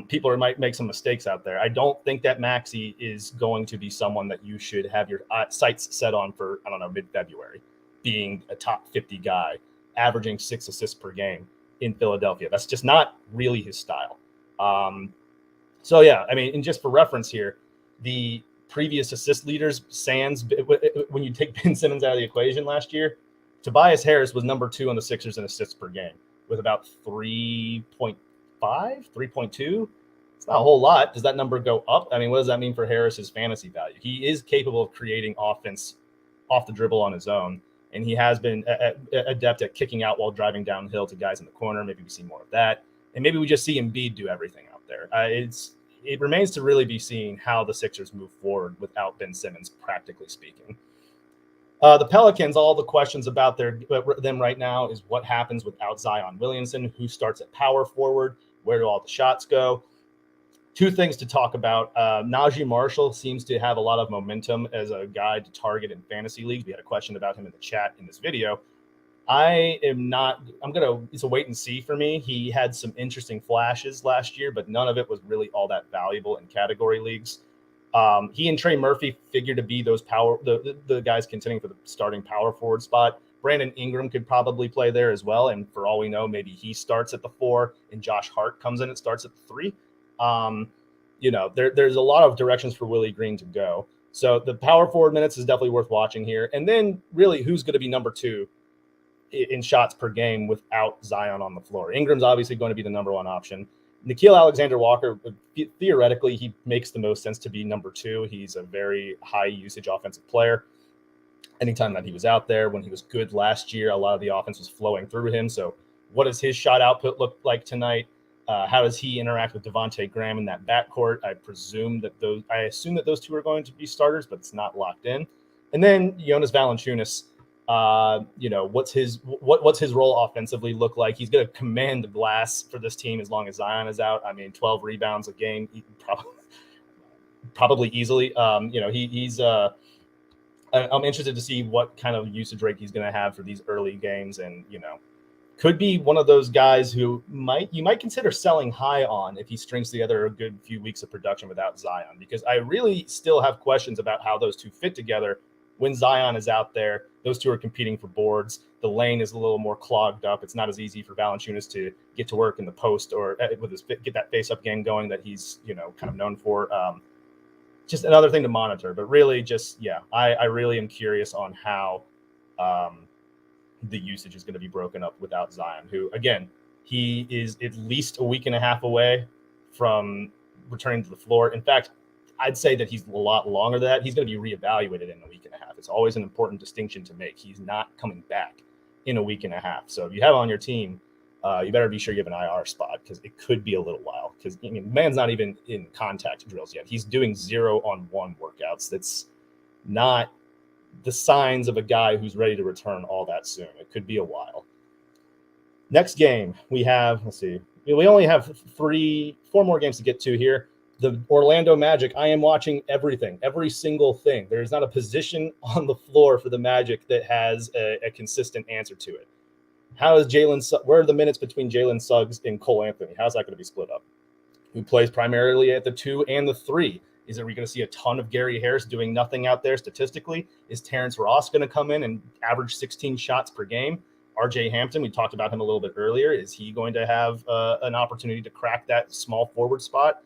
People might make some mistakes out there. I don't think that Maxey is going to be someone that you should have your sights set on for, mid-February, being a top 50 guy, averaging 6 assists per game in Philadelphia. That's just not really his style. So, yeah, I mean, and just for reference here, the previous assist leaders, Sands, when you take Ben Simmons out of the equation last year, Tobias Harris was number 2 on the Sixers in assists per game with about 3.5, 3.2. It's not a whole lot. Does that number go up? I mean, what does that mean for Harris's fantasy value? He is capable of creating offense off the dribble on his own, and he has been adept at kicking out while driving downhill to guys in the corner. Maybe we see more of that, and maybe we just see Embiid do everything out there. It remains to really be seen how the Sixers move forward without Ben Simmons, practically speaking. The Pelicans, all the questions about them right now is what happens without Zion Williamson, who starts at power forward, where do all the shots go? Two things to talk about. Najee Marshall seems to have a lot of momentum as a guy to target in fantasy leagues. We had a question about him in the chat in this video. It's a wait and see for me. He had some interesting flashes last year, but none of it was really all that valuable in category leagues. He and Trey Murphy figure to be those the guys contending for the starting power forward spot. Brandon Ingram could probably play there as well. And for all we know, maybe he starts at the 4 and Josh Hart comes in and starts at the 3. There's a lot of directions for Willie Green to go. So the power forward minutes is definitely worth watching here. And then really who's going to be number 2 in shots per game without Zion on the floor? Ingram's obviously going to be the number 1 option. Nickeil Alexander-Walker, theoretically, he makes the most sense to be number 2. He's a very high usage offensive player. Anytime that he was out there, when he was good last year, a lot of the offense was flowing through him. So what does his shot output look like tonight? How does he interact with Devontae Graham in that backcourt? I assume that those two are going to be starters, but it's not locked in. And then Jonas Valanciunas, what's his role offensively look like? He's going to command the glass for this team as long as Zion is out. I mean, 12 rebounds a game, probably easily. I'm interested to see what kind of usage rate he's going to have for these early games, and could be one of those guys who you might consider selling high on if he strings together a good few weeks of production without Zion, because I really still have questions about how those two fit together. When Zion is out there, those two are competing for boards. The lane is a little more clogged up. It's not as easy for Valanciunas to get to work in the post or get that face-up game going that he's kind of known for. Just another thing to monitor. But really, I really am curious on how the usage is going to be broken up without Zion, who, again, he is at least a week and a half away from returning to the floor. In fact, I'd say that he's a lot longer than that. He's going to be reevaluated in a week and a half. It's always an important distinction to make. He's not coming back in a week and a half. So if you have on your team, you better be sure you have an IR spot, because it could be a little while. Because the man's not even in contact drills yet. He's doing 0-on-1 workouts. That's not the signs of a guy who's ready to return all that soon. It could be a while. Next game, we have, we only have 4 more games to get to here. The Orlando Magic, I am watching everything, every single thing. There's not a position on the floor for the Magic that has a consistent answer to it. Where are the minutes between Jalen Suggs and Cole Anthony? How's that going to be split up? Who plays primarily at the 2 and the 3? Are we going to see a ton of Gary Harris doing nothing out there statistically? Is Terrence Ross going to come in and average 16 shots per game? RJ Hampton, we talked about him a little bit earlier. Is he going to have an opportunity to crack that small forward spot?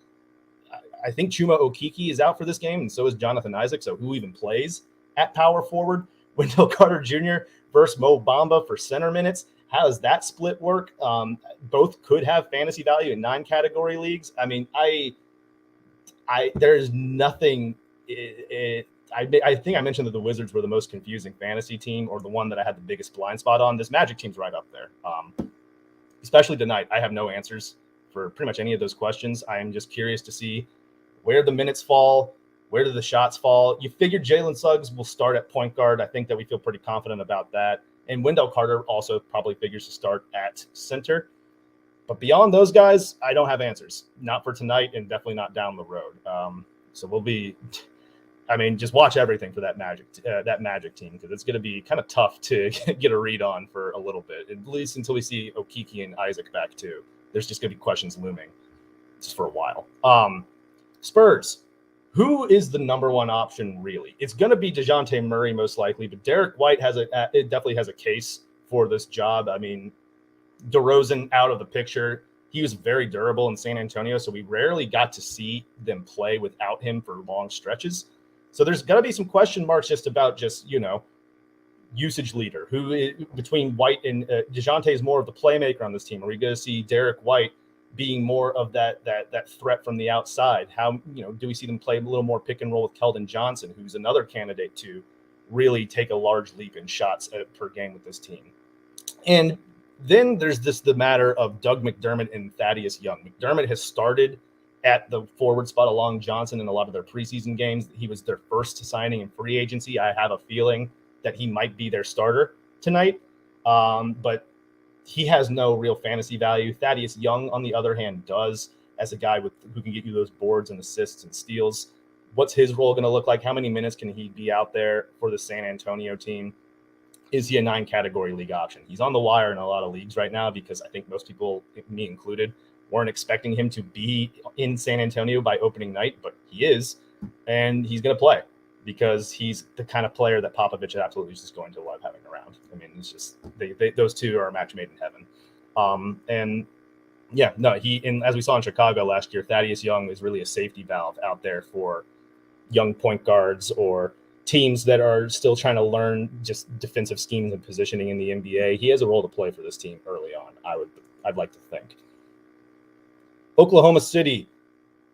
I think Chuma Okeke is out for this game, and so is Jonathan Isaac. So who even plays at power forward? Wendell Carter Jr. versus Mo Bamba for center minutes. How does that split work? Both could have fantasy value in 9 category leagues. I mean, there's nothing. I think I mentioned that the Wizards were the most confusing fantasy team, or the one that I had the biggest blind spot on. This Magic team's right up there, especially tonight. I have no answers for pretty much any of those questions. I am just curious to see where the minutes fall, where do the shots fall. You figured Jalen Suggs will start at point guard. I think that we feel pretty confident about that. And Wendell Carter also probably figures to start at center. But beyond those guys, I don't have answers. Not for tonight, and definitely not down the road. So just watch everything for that Magic team, because it's going to be kind of tough to get a read on for a little bit, at least until we see Okeke and Isaac back too. There's just going to be questions looming just for a while. Spurs, who is the number 1 option really? It's going to be DeJounte Murray most likely, but Derek White definitely has a case for this job. I mean, DeRozan out of the picture. He was very durable in San Antonio, so we rarely got to see them play without him for long stretches. So there's got to be some question marks just about usage leader. Who between White and DeJounte is more of the playmaker on this team. Are we going to see Derek White being more of that threat from the outside? How, do we see them play a little more pick and roll with Keldon Johnson, who's another candidate to really take a large leap in shots per game with this team? And then there's the matter of Doug McDermott and Thaddeus Young. McDermott has started at the forward spot along Johnson in a lot of their preseason games. He was their first signing in free agency. I have a feeling that he might be their starter tonight, but he has no real fantasy value. Thaddeus Young, on the other hand, does, as a guy who can get you those boards and assists and steals. What's his role going to look like? How many minutes can he be out there for the San Antonio team? Is he a 9-category league option? He's on the wire in a lot of leagues right now because I think most people, me included, weren't expecting him to be in San Antonio by opening night, but he is, and he's going to play because he's the kind of player that Popovich absolutely is just going to love having around. I mean, it's just those two are a match made in heaven. As we saw in Chicago last year, Thaddeus Young is really a safety valve out there for young point guards or teams that are still trying to learn just defensive schemes and positioning in the NBA. He has a role to play for this team early on, I'd like to think. Oklahoma City,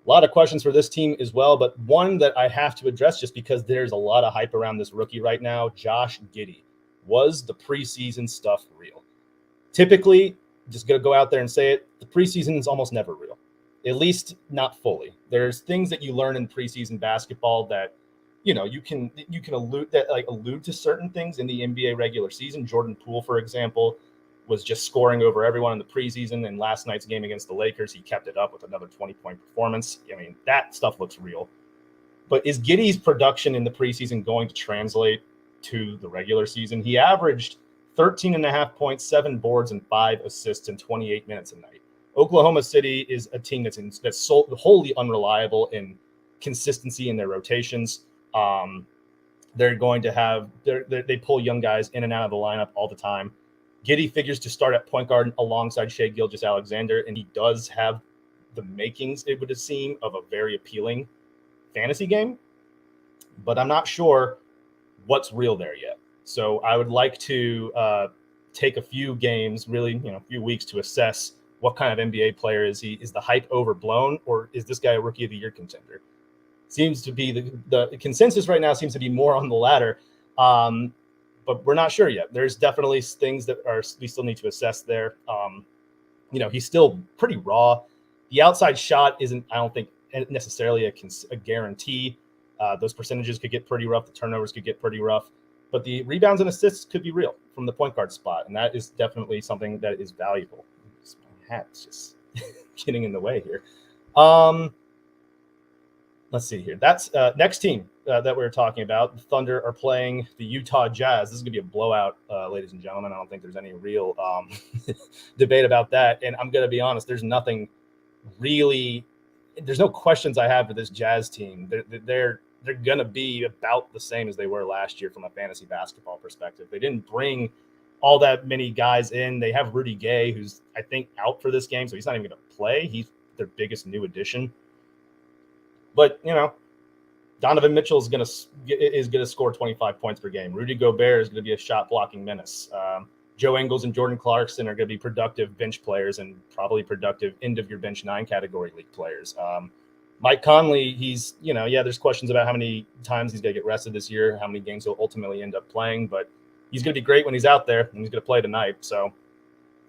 a lot of questions for this team as well, but one that I have to address just because there's a lot of hype around this rookie right now, Josh Giddey. Was the preseason stuff real? Typically, just going to go out there and say it, the preseason is almost never real, at least not fully. There's things that you learn in preseason basketball that you can allude to certain things in the NBA regular season. Jordan Poole, for example, was just scoring over everyone in the preseason, and last night's game against the Lakers, he kept it up with another 20-point performance. I mean, that stuff looks real. But is Giddey's production in the preseason going to translate to the regular season? He averaged 13.5 points, 7 boards, and 5 assists in 28 minutes a night. Oklahoma City is a team that's wholly unreliable in consistency in their rotations. They're going to have they pull young guys in and out of the lineup all the time. Giddey figures to start at point guard alongside Shai Gilgeous-Alexander, and he does have the makings, it would seem, of a very appealing fantasy game, but I'm not sure what's real there yet. So I would like to take a few games, really, a few weeks to assess what kind of NBA player is he. Is the hype overblown, or is this guy a rookie of the year contender? Seems to be the consensus right now seems to be more on the latter, but we're not sure yet. There's definitely things that we still need to assess there. He's still pretty raw. The outside shot isn't, I don't think, necessarily a guarantee. Those percentages could get pretty rough. The turnovers could get pretty rough, but the rebounds and assists could be real from the point guard spot, and that is definitely something that is valuable. My hat's just getting in the way here. Let's see here. That's next team that we're talking about. The Thunder are playing the Utah Jazz. This is going to be a blowout, ladies and gentlemen. I don't think there's any real debate about that. And I'm going to be honest, there's no questions I have for this Jazz team. They're going to be about the same as they were last year from a fantasy basketball perspective. They didn't bring all that many guys in. They have Rudy Gay, who's, I think, out for this game, so he's not even going to play. He's their biggest new addition. But, Donovan Mitchell is going to score 25 points per game. Rudy Gobert is going to be a shot blocking menace. Joe Ingles and Jordan Clarkson are going to be productive bench players and probably productive end of your bench 9-category league players. Mike Conley, there's questions about how many times he's going to get rested this year, how many games he'll ultimately end up playing, but he's going to be great when he's out there, and he's going to play tonight. So,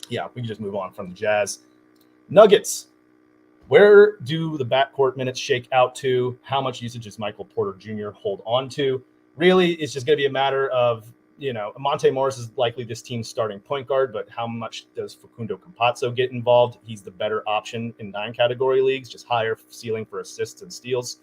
yeah, we can just move on from the Jazz. Nuggets. Where do the backcourt minutes shake out to? How much usage does Michael Porter Jr. hold on to? Really, it's just going to be a matter of, Monte Morris is likely this team's starting point guard, but how much does Facundo Campazzo get involved? He's the better option in 9-category leagues, just higher ceiling for assists and steals.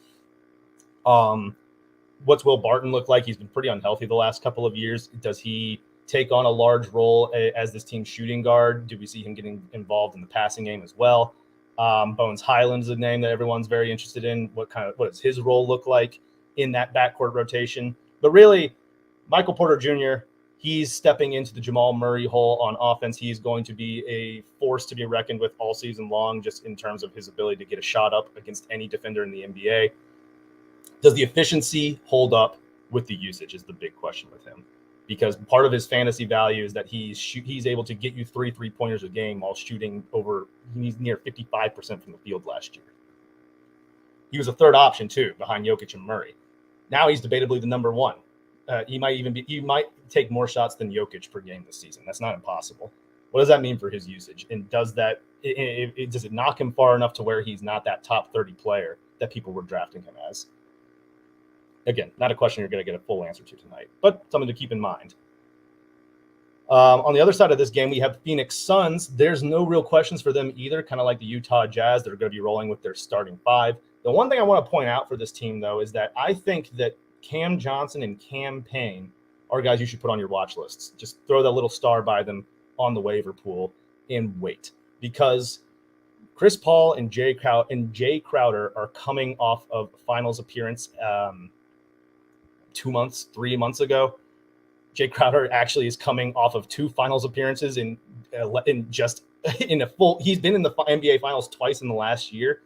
What's Will Barton look like? He's been pretty unhealthy the last couple of years. Does he take on a large role as this team's shooting guard? Do we see him getting involved in the passing game as well? Bones Highland is a name that everyone's very interested in. What does his role look like in that backcourt rotation? But really, Michael Porter Jr., he's stepping into the Jamal Murray hole on offense. He's going to be a force to be reckoned with all season long, just in terms of his ability to get a shot up against any defender in the NBA. Does the efficiency hold up with the usage is the big question with him. because part of his fantasy value is that he's able to get you 3-3-pointers a game while shooting he's near 55% from the field last year. He was a third option too, behind Jokic and Murray. Now he's debatably the number one. He might take more shots than Jokic per game this season. That's not impossible. What does that mean for his usage? And does it knock him far enough to where he's not that top 30 player that people were drafting him as? Again, not a question you're going to get a full answer to tonight, but something to keep in mind. On the other side of this game, we have Phoenix Suns. There's no real questions for them either, kind of like the Utah Jazz. They're going to be rolling with their starting five. The one thing I want to point out for this team, though, is that I think that Cam Johnson and Cam Payne are guys you should put on your watch lists. Just throw that little star by them on the waiver pool and wait, because Chris Paul and Jay Crowder are coming off of finals appearance 3 months ago. Jay Crowder actually is coming off of 2 finals appearances he's been in the NBA finals twice in the last year.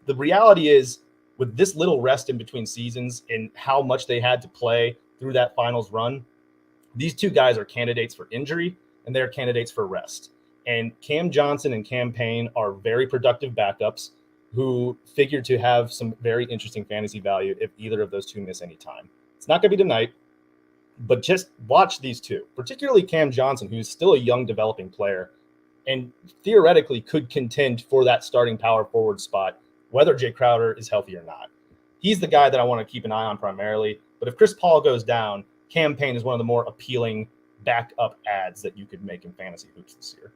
The reality is, with this little rest in between seasons and how much they had to play through that finals run, these 2 guys are candidates for injury and they're candidates for rest. And Cam Johnson and Cam Payne are very productive backups who figure to have some very interesting fantasy value if either of those 2 miss any time. It's not going to be tonight, but just watch these 2, particularly Cam Johnson, who's still a young developing player and theoretically could contend for that starting power forward spot, whether Jay Crowder is healthy or not. He's the guy that I want to keep an eye on primarily. But if Chris Paul goes down, Cam Payne is one of the more appealing backup ads that you could make in fantasy hoops this year.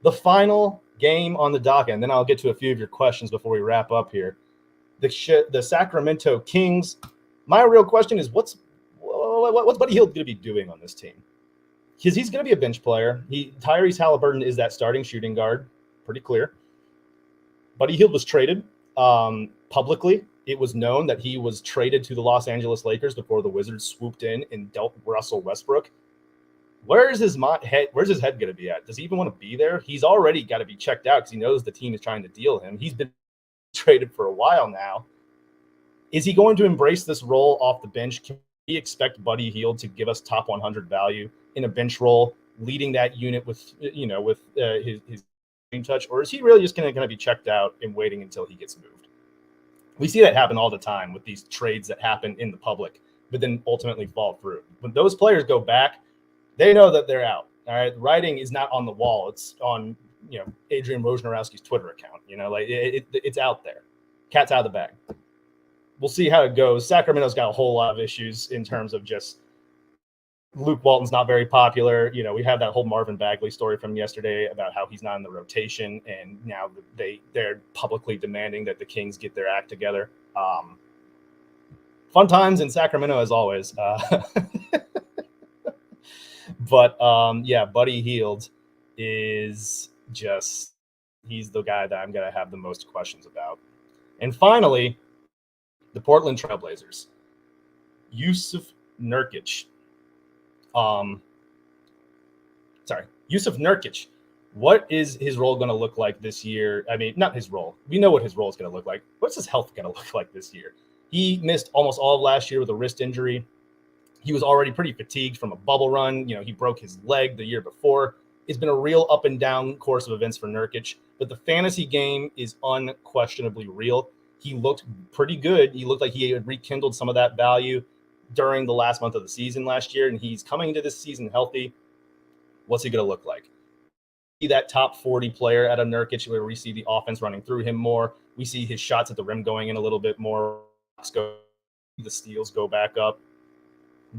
The final game on the docket, and then I'll get to a few of your questions before we wrap up here. The Sacramento Kings. My real question is, what's Buddy Hield going to be doing on this team? Because he's going to be a bench player. Tyrese Halliburton is that starting shooting guard, pretty clear. Buddy Hield was traded publicly. It was known that he was traded to the Los Angeles Lakers before the Wizards swooped in and dealt Russell Westbrook. Where's his head going to be at? Does he even want to be there? He's already got to be checked out because he knows the team is trying to deal him. He's been traded for a while now. Is he going to embrace this role off the bench? Can we expect Buddy Hield to give us top 100 value in a bench role, leading that unit with his touch, or is he really just going to be checked out and waiting until he gets moved? We see that happen all the time with these trades that happen in the public, but then ultimately fall through. When those players go back, they know that they're out. All right, the writing is not on the wall; it's on Adrian Wojnarowski's Twitter account. It's out there. Cat's out of the bag. We'll see how it goes. Sacramento's got a whole lot of issues in terms of just Luke Walton's not very popular. We have that whole Marvin Bagley story from yesterday about how he's not in the rotation, and now they're publicly demanding that the Kings get their act together. Fun times in Sacramento as always. But Buddy Hield is he's the guy that I'm going to have the most questions about. And finally, the Portland Trailblazers. Yusuf Nurkic. Yusuf Nurkic. What is his role going to look like this year? I mean, not his role. We know what his role is going to look like. What's his health going to look like this year? He missed almost all of last year with a wrist injury. He was already pretty fatigued from a bubble run. He broke his leg the year before. It's been a real up and down course of events for Nurkic, but the fantasy game is unquestionably real. He looked pretty good. He looked like he had rekindled some of that value during the last month of the season last year, and he's coming into this season healthy. What's he going to look like? See that top 40 player at a Nurkic where we see the offense running through him more. We see his shots at the rim going in a little bit more. The steals go back up.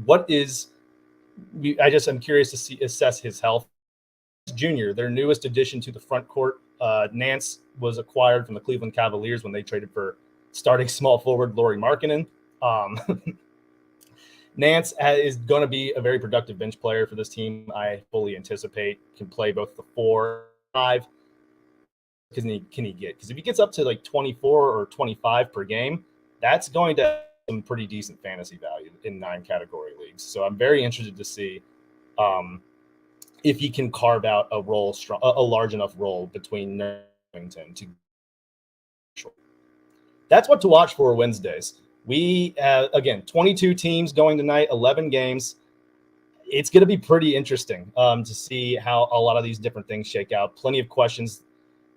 I'm curious to assess his health. Junior, their newest addition to the front court. Nance was acquired from the Cleveland Cavaliers when they traded for starting small forward Lauri Markkanen. Nance is going to be a very productive bench player for this team. I fully anticipate can play both the 4, 5. Can he get? Because if he gets up to like 24 or 25 per game, that's going to have some pretty decent fantasy value in 9 category leagues. So I'm very interested to see if he can carve out a large enough role between Nurkic to. That's what to watch for Wednesdays. We again 22 teams going tonight, 11 games. It's going to be pretty interesting to see how a lot of these different things shake out. Plenty of questions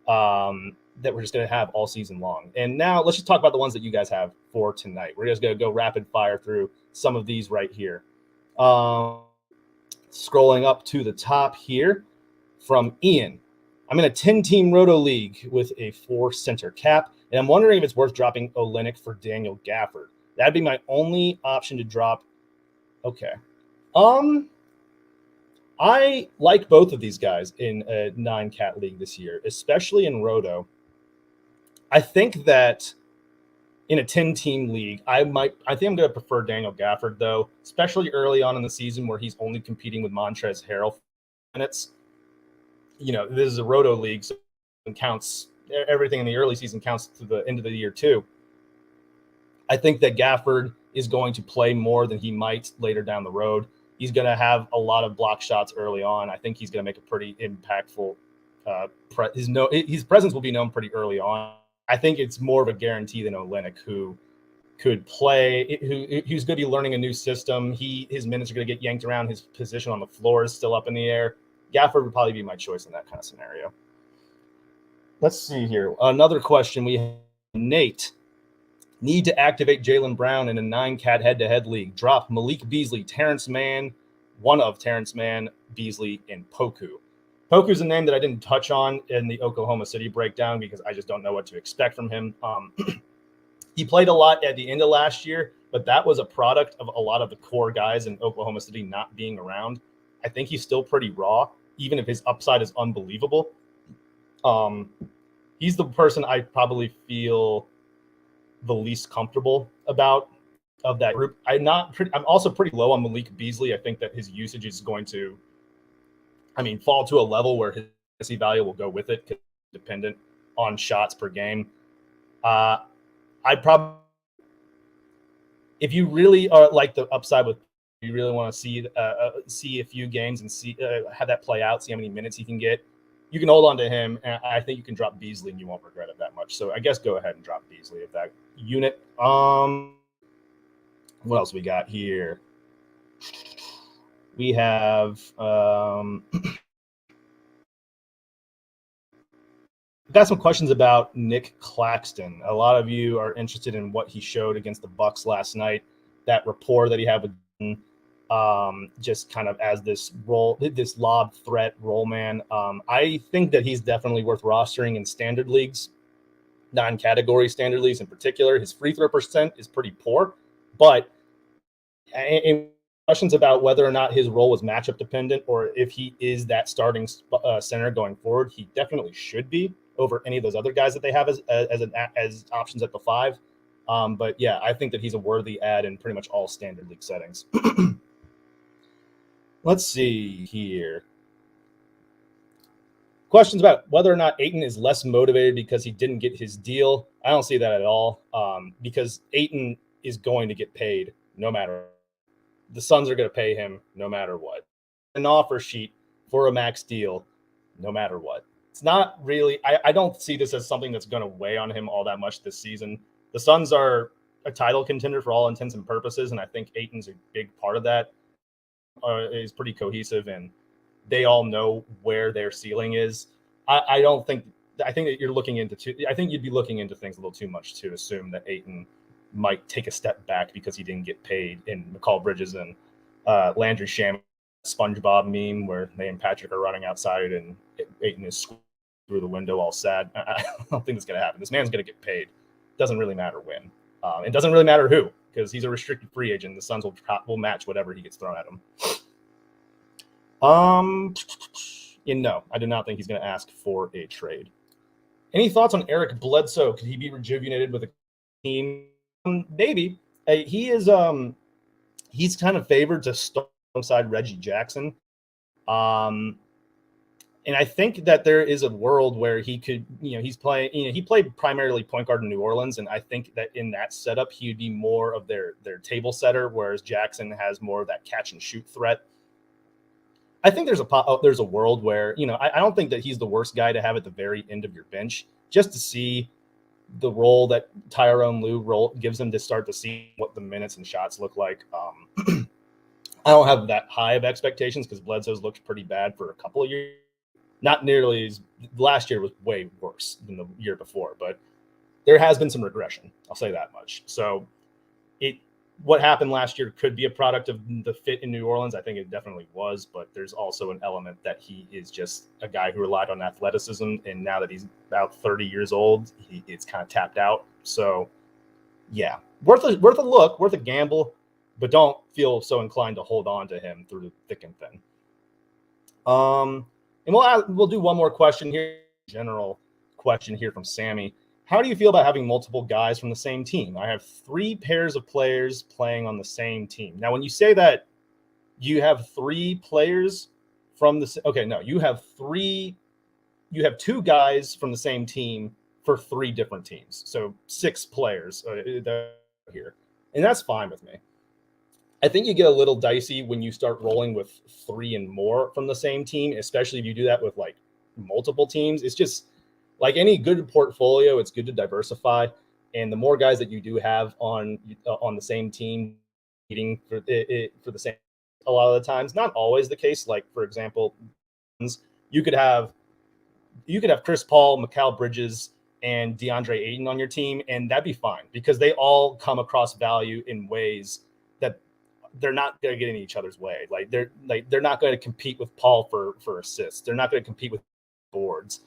that we're just going to have all season long. And now let's just talk about the ones that you guys have for tonight. We're just going to go rapid fire through some of these right here. Scrolling up to the top here from Ian. I'm in a 10-team roto league with a 4-center cap, and I'm wondering if it's worth dropping Olynyk for Daniel Gafford. That'd be my only option to drop. Okay. I like both of these guys in a 9-cat league this year, especially in roto. I think that in a 10-team league, I think I'm going to prefer Daniel Gafford, though, especially early on in the season where he's only competing with Montrezl Harrell for minutes. This is a roto league, so it counts. Everything in the early season counts to the end of the year, too. I think that Gafford is going to play more than he might later down the road. He's going to have a lot of block shots early on. I think he's going to make a pretty impactful his presence will be known pretty early on. I think it's more of a guarantee than Olynyk, who could play, who's going to be learning a new system. His minutes are going to get yanked around. His position on the floor is still up in the air. Gafford would probably be my choice in that kind of scenario. Let's see here. Another question we have. Nate. Need to activate Jaylen Brown in a 9-cat head-to-head league. Drop Malik Beasley, Terrence Mann, one of Terrence Mann, Beasley, and Poku. Poku's a name that I didn't touch on in the Oklahoma City breakdown because I just don't know what to expect from him. He played a lot at the end of last year, but that was a product of a lot of the core guys in Oklahoma City not being around. I think he's still pretty raw, even if his upside is unbelievable. He's the person I probably feel the least comfortable about of that group. I'm also pretty low on Malik Beasley. I think that his usage is going to, fall to a level where his fantasy value will go with it, dependent on shots per game. I'd probably, if you really are like the upside with, you really want to see a few games and see have that play out, see how many minutes he can get. You can hold on to him, and I think you can drop Beasley, and you won't regret it that much. So I guess go ahead and drop Beasley if that unit. What else we got here? We have got some questions about Nick Claxton. A lot of you are interested in what he showed against the Bucks last night. That rapport that he had with just kind of as this lob threat roll man. I think that he's definitely worth rostering in standard leagues, non-category standard leagues in particular. His free throw percent is pretty poor, but in questions about whether or not his role was matchup dependent or if he is that starting center going forward, he definitely should be over any of those other guys that they have as options at the 5. But yeah, I think that he's a worthy add in pretty much all standard league settings. Let's see here. Questions about whether or not Ayton is less motivated because he didn't get his deal. I don't see that at all, because Ayton is going to get paid no matter. The Suns are going to pay him no matter what. An offer sheet for a max deal no matter what. It's not really – I don't see this as something that's going to weigh on him all that much this season. The Suns are a title contender for all intents and purposes, and I think Ayton's a big part of that. Is pretty cohesive, and they all know where their ceiling is. I think that you're looking into I think you'd be looking into things a little too much to assume that Ayton might take a step back because he didn't get paid. In McCall Bridges and Landry Shamet SpongeBob meme where they and Patrick are running outside and Ayton is through the window all sad. I don't think that's going to happen. This man's going to get paid. Doesn't really matter when. It doesn't really matter who, because he's a restricted free agent. The Suns will match whatever he gets thrown at him. No, I do not think he's going to ask for a trade. Any thoughts on Eric Bledsoe? Could he be rejuvenated with a team? Maybe. He is. He's kind of favored to start alongside Reggie Jackson. And I think that there is a world where he could, he's playing, he played primarily point guard in New Orleans. And I think that in that setup, he'd be more of their table setter, whereas Jackson has more of that catch and shoot threat. I think there's a world where, I don't think that he's the worst guy to have at the very end of your bench, just to see the role that Tyrone Lue gives him to start to see what the minutes and shots look like. I don't have that high of expectations because Bledsoe's looked pretty bad for a couple of years. Not nearly as last year was way worse than the year before, but there has been some regression. I'll say that much. So what happened last year could be a product of the fit in New Orleans. I think it definitely was, but there's also an element that he is just a guy who relied on athleticism. And now that he's about 30 years old, it's kind of tapped out. So yeah, worth a look, worth a gamble, but don't feel so inclined to hold on to him through thick and thin. And we'll do one more question here, general question here from Sammy. How do you feel about having multiple guys from the same team? I have 3 pairs of players playing on the same team. Now, when you say that you have 3 players from the okay, no, you have 2 guys from the same team for 3 different teams. So 6 players here, and that's fine with me. I think you get a little dicey when you start rolling with 3 and more from the same team, especially if you do that with like multiple teams. It's just like any good portfolio, it's good to diversify. And the more guys that you do have on the same team, competing for the same, a lot of the times, not always the case. Like for example, you could have Chris Paul, Mikal Bridges, and DeAndre Ayton on your team, and that'd be fine because they all come across value in ways that they're not going to get in each other's way. They're not going to compete with Paul for assists. They're not going to compete with boards.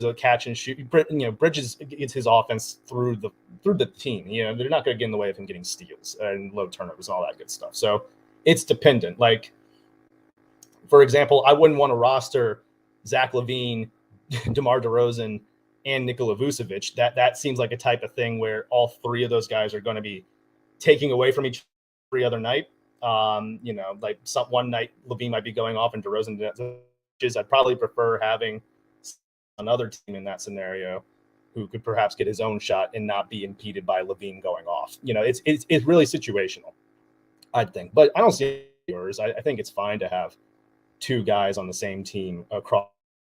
So catch and shoot. Bridges gets his offense through the team. They're not going to get in the way of him getting steals and low turnovers and all that good stuff. So it's dependent. Like for example, I wouldn't want to roster Zach LaVine, DeMar DeRozan, and Nikola Vucevic. That seems like a type of thing where all 3 of those guys are going to be taking away from each every other night. Like one night LaVine might be going off and DeRozan. I'd probably prefer having another team in that scenario who could perhaps get his own shot and not be impeded by LaVine going off. It's really situational, I think. But I don't see yours. I think it's fine to have 2 guys on the same team across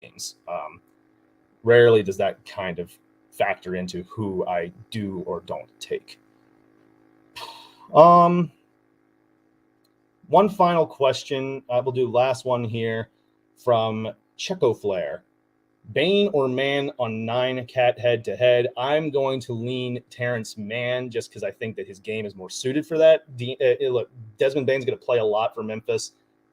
games. Rarely does that kind of factor into who I do or don't take. One final question. We'll do last one here from Checo Flair. Bane or Mann on 9 cat head-to-head? I'm going to lean Terrence Mann just because I think that his game is more suited for that. Look, Desmond Bane's going to play a lot for Memphis,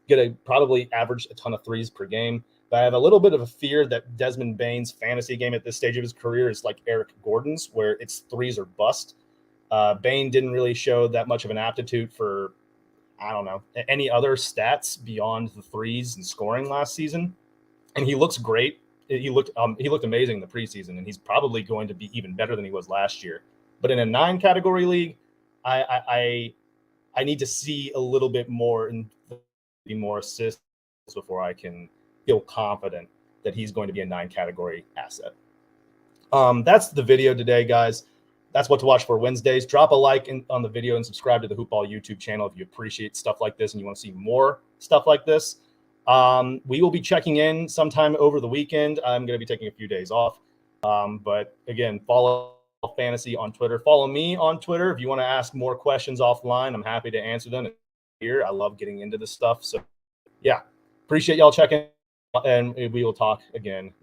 going to probably average a ton of threes per game. But I have a little bit of a fear that Desmond Bane's fantasy game at this stage of his career is like Eric Gordon's, where it's threes or bust. Bane didn't really show that much of an aptitude for, I don't know, any other stats beyond the threes and scoring last season. And he looks great. He looked amazing in the preseason, and he's probably going to be even better than he was last year. But in a 9 category league, I need to see a little bit more and be more assists before I can feel confident that he's going to be a 9 category asset. That's the video today, guys. That's what to watch for Wednesdays. Drop a like on the video and subscribe to the Hoopball YouTube channel if you appreciate stuff like this and you want to see more stuff like this. We will be checking in sometime over the weekend. I'm going to be taking a few days off. But again, follow Fantasy on Twitter. Follow me on Twitter. If you want to ask more questions offline, I'm happy to answer them here. I love getting into this stuff. So yeah, appreciate y'all checking, and we will talk again next